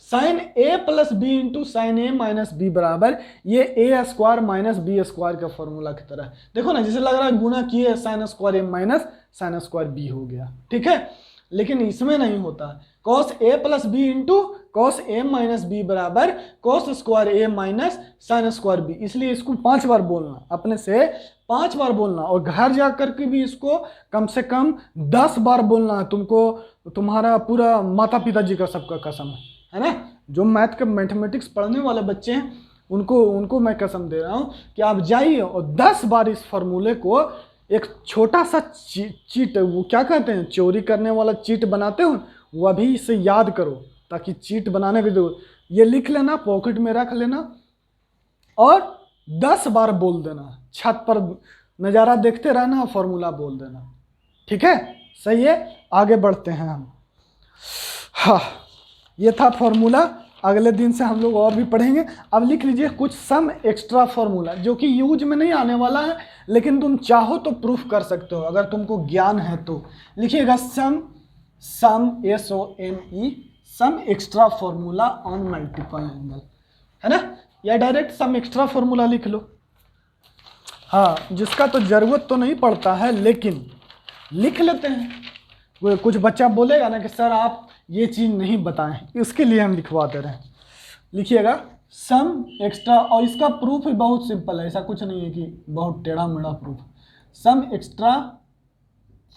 sign A plus B into sine A minus B बराबर ये ए स्क्वायर माइनस बी स्क्वायर का फॉर्मूला की तरह। देखो ना, जैसे लग रहा है गुणा किए साइन स्क्वायर ए माइनस साइन स्क्वायर बी हो गया। ठीक है, लेकिन इसमें नहीं होता। Cos A plus B into cos A minus B बराबर कॉस स्क्वायर ए माइनस साइन स्क्वायर बी। इसलिए इसको 5 बार बोलना, अपने से 5 बार बोलना, और घर जा करके भी इसको कम से कम 10 बार बोलना है तुमको। तुम्हारा पूरा माता पिता जी का सबका कसम है ना। जो मैथ के मैथमेटिक्स पढ़ने वाले बच्चे हैं उनको मैं कसम दे रहा हूँ कि आप जाइए और 10 बार इस फॉर्मूले को, एक छोटा सा चीट, वो क्या कहते हैं, चोरी करने वाला चीट बनाते हो, वो अभी इसे याद करो ताकि चीट बनाने की जरूरत, ये लिख लेना, पॉकेट में रख लेना और 10 बार बोल देना, छत पर नज़ारा देखते रहना, फॉर्मूला बोल देना। ठीक है, सही है, आगे बढ़ते हैं हम। हाँ, ये था फॉर्मूला। अगले दिन से हम लोग और भी पढ़ेंगे। अब लिख लीजिए कुछ सम एक्स्ट्रा फॉर्मूला जो कि यूज में नहीं आने वाला है, लेकिन तुम चाहो तो प्रूफ कर सकते हो अगर तुमको ज्ञान है तो। लिखिएगा some SOME some extra formula on multiple angle, है ना, या डायरेक्ट सम एक्स्ट्रा फॉर्मूला लिख लो। हाँ, जिसका तो ज़रूरत तो नहीं पड़ता है लेकिन लिख लेते हैं। कुछ बच्चा बोलेगा ना कि सर आप ये चीज़ नहीं बताएं, इसके लिए हम लिखवा दे रहे हैं। लिखिएगा सम एक्स्ट्रा, और इसका प्रूफ भी बहुत सिंपल है, ऐसा कुछ नहीं है कि बहुत टेढ़ा मेढ़ा प्रूफ। सम एक्स्ट्रा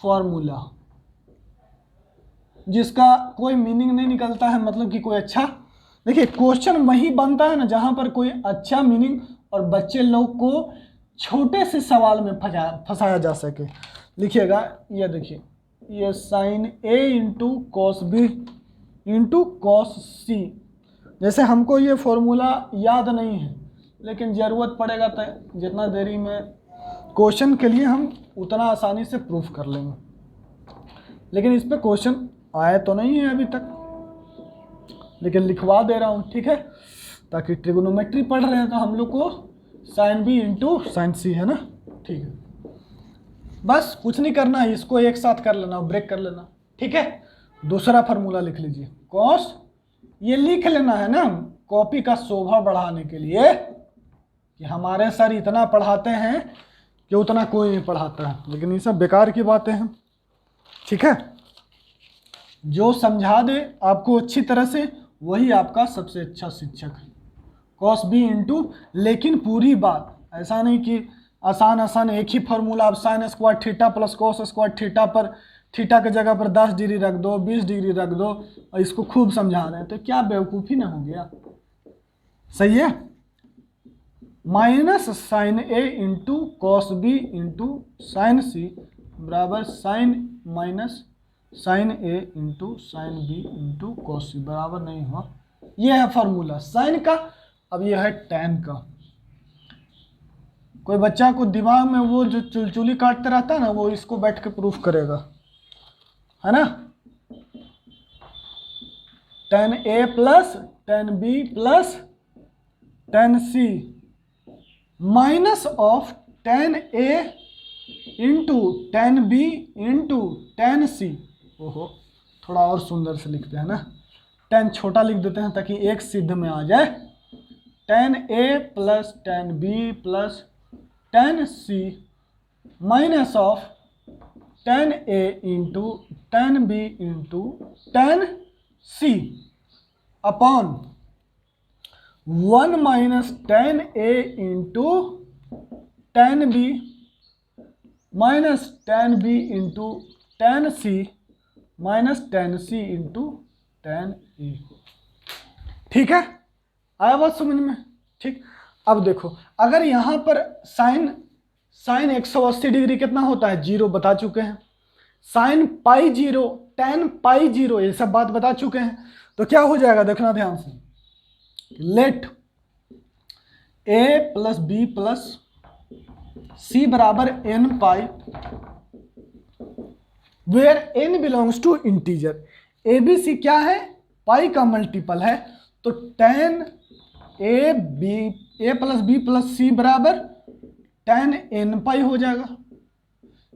फॉर्मूला जिसका कोई मीनिंग नहीं निकलता है, मतलब कि कोई अच्छा, देखिए क्वेश्चन वही बनता है ना जहाँ पर कोई अच्छा मीनिंग और बच्चे लोग को छोटे से सवाल में फंसाया जा सके। लिखिएगा, ये देखिए, ये साइन ए into cos B into cos C. जैसे हमको ये फॉर्मूला याद नहीं है, लेकिन ज़रूरत पड़ेगा तो जितना देरी में क्वेश्चन के लिए हम उतना आसानी से प्रूफ कर लेंगे। लेकिन इस पर क्वेश्चन आया तो नहीं है अभी तक, लेकिन लिखवा दे रहा हूँ, ठीक है, ताकि ट्रिग्नोमेट्री पढ़ रहे हैं तो हम लोग को साइन बी इंटू साइन सी है ना, ठीक है। बस कुछ नहीं करना है, इसको एक साथ कर लेना, ब्रेक कर लेना, ठीक है। दूसरा फार्मूला लिख लीजिए, कॉस, ये लिख लेना है ना कॉपी का शोभा बढ़ाने के लिए कि हमारे सर इतना पढ़ाते हैं कि उतना कोई नहीं पढ़ाता है, लेकिन ये सब बेकार की बातें हैं, ठीक है। जो समझा दे आपको अच्छी तरह से वही आपका सबसे अच्छा शिक्षक है। कॉस बी इंटू, लेकिन पूरी बात ऐसा नहीं कि आसान एक ही फार्मूला, आप sign square theta plus cos square theta पर थीटा के जगह पर 10 डिग्री रख दो, 20 डिग्री रख दो और इसको खूब समझा रहे हैं, तो क्या बेवकूफ़ी ना हो गया। सही है। माइनस साइन ए into cos B into sine C बराबर साइन माइनस साइन ए into sine B into cos C बराबर नहीं हुआ। यह है फार्मूला साइन का। अब यह है टैन का। कोई बच्चा को दिमाग में वो जो चुलचुली काटते रहता है ना, वो इसको बैठ के प्रूफ करेगा, है ना। Tan A plus tan B plus tan C minus of tan A into tan B into tan C. ओहो, थोड़ा और सुंदर से लिखते हैं ना, टैन छोटा लिख देते हैं ताकि एक सिद्ध में आ जाए। Tan A plus tan B plus tan C minus of tan A into tan B into tan C upon 1 minus tan A into tan B minus tan B into tan C minus tan C into tan A. ठीक है, आया बात समझ में? ठीक। अब देखो, अगर यहाँ पर साइन 180 डिग्री कितना होता है, 0 बता चुके हैं। साइन पाई 0, टैन पाई 0, ये सब बात बता चुके हैं। तो क्या हो जाएगा, देखना ध्यान से। Let a plus b plus c बराबर n pi where n belongs to integer. A b c क्या है, पाई का मल्टीपल है, तो टैन ए प्लस बी प्लस सी बराबर टैन एन पाई हो जाएगा,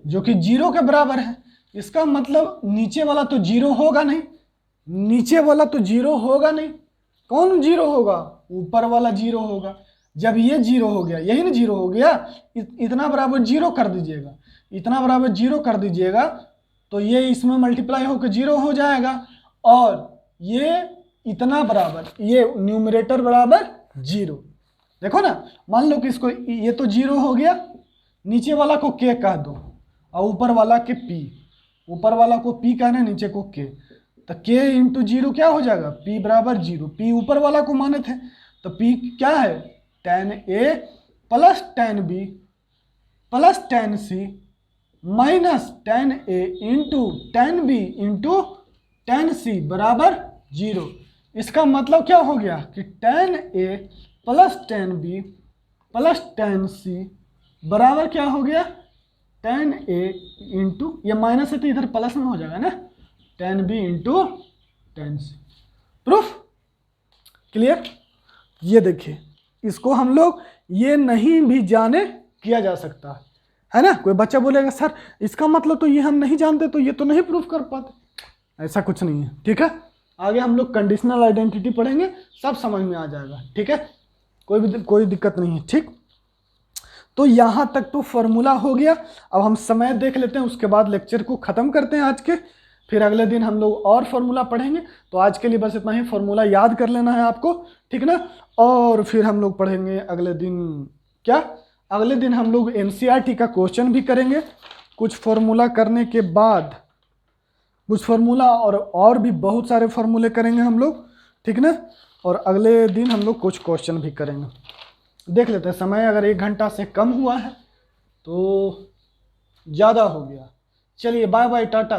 जो कि 0 के बराबर है। इसका मतलब नीचे वाला तो 0 होगा नहीं, नीचे वाला तो 0 होगा नहीं। कौन 0 होगा, ऊपर वाला 0 होगा। जब ये 0 हो गया, यही ना 0 हो गया, इतना बराबर 0 कर दीजिएगा, इतना बराबर 0 कर दीजिएगा, तो ये इसमें मल्टीप्लाई होकर 0 हो जाएगा, और ये इतना बराबर, ये न्यूमरेटर बराबर 0। देखो ना, मान लो कि इसको, ये तो 0 हो गया, नीचे वाला को k कह दो और ऊपर वाला के p, ऊपर वाला को p कहना, नीचे को k, तो k इंटू 0 क्या हो जाएगा, p बराबर 0। p ऊपर वाला को माने थे, तो p क्या है, tan a plus tan b plus tan c minus tan a into tan b into tan c बराबर 0। इसका मतलब क्या हो गया कि tan a plus tan b plus tan c बराबर क्या हो गया, टैन a इंटू, ये माइनस है तो इधर प्लस में हो जाएगा ना, tan b into tan c। Proof clear? ये देखिए, इसको हम लोग ये नहीं भी जाने किया जा सकता है ना। कोई बच्चा बोलेगा सर इसका मतलब तो ये हम नहीं जानते, तो ये तो नहीं प्रूफ कर पाते। ऐसा कुछ नहीं है, ठीक है। आगे हम लोग कंडीशनल आइडेंटिटी पढ़ेंगे, सब समझ में आ जाएगा, ठीक है, कोई दिक्कत नहीं है। ठीक, तो यहाँ तक तो फॉर्मूला हो गया। अब हम समय देख लेते हैं, उसके बाद लेक्चर को ख़त्म करते हैं आज के। फिर अगले दिन हम लोग और फॉर्मूला पढ़ेंगे। तो आज के लिए बस इतना ही, फॉर्मूला याद कर लेना है आपको, ठीक ना। और फिर हम लोग पढ़ेंगे अगले दिन क्या, अगले दिन हम लोग एनसीईआरटी का क्वेश्चन भी करेंगे, कुछ फॉर्मूला करने के बाद कुछ फार्मूला और भी बहुत सारे फार्मूले करेंगे हम लोग, ठीक ना। और अगले दिन हम लोग कुछ क्वेश्चन भी करेंगे। देख लेते हैं, समय अगर 1 घंटा से कम हुआ है तो ज़्यादा हो गया। चलिए बाय बाय, टाटा।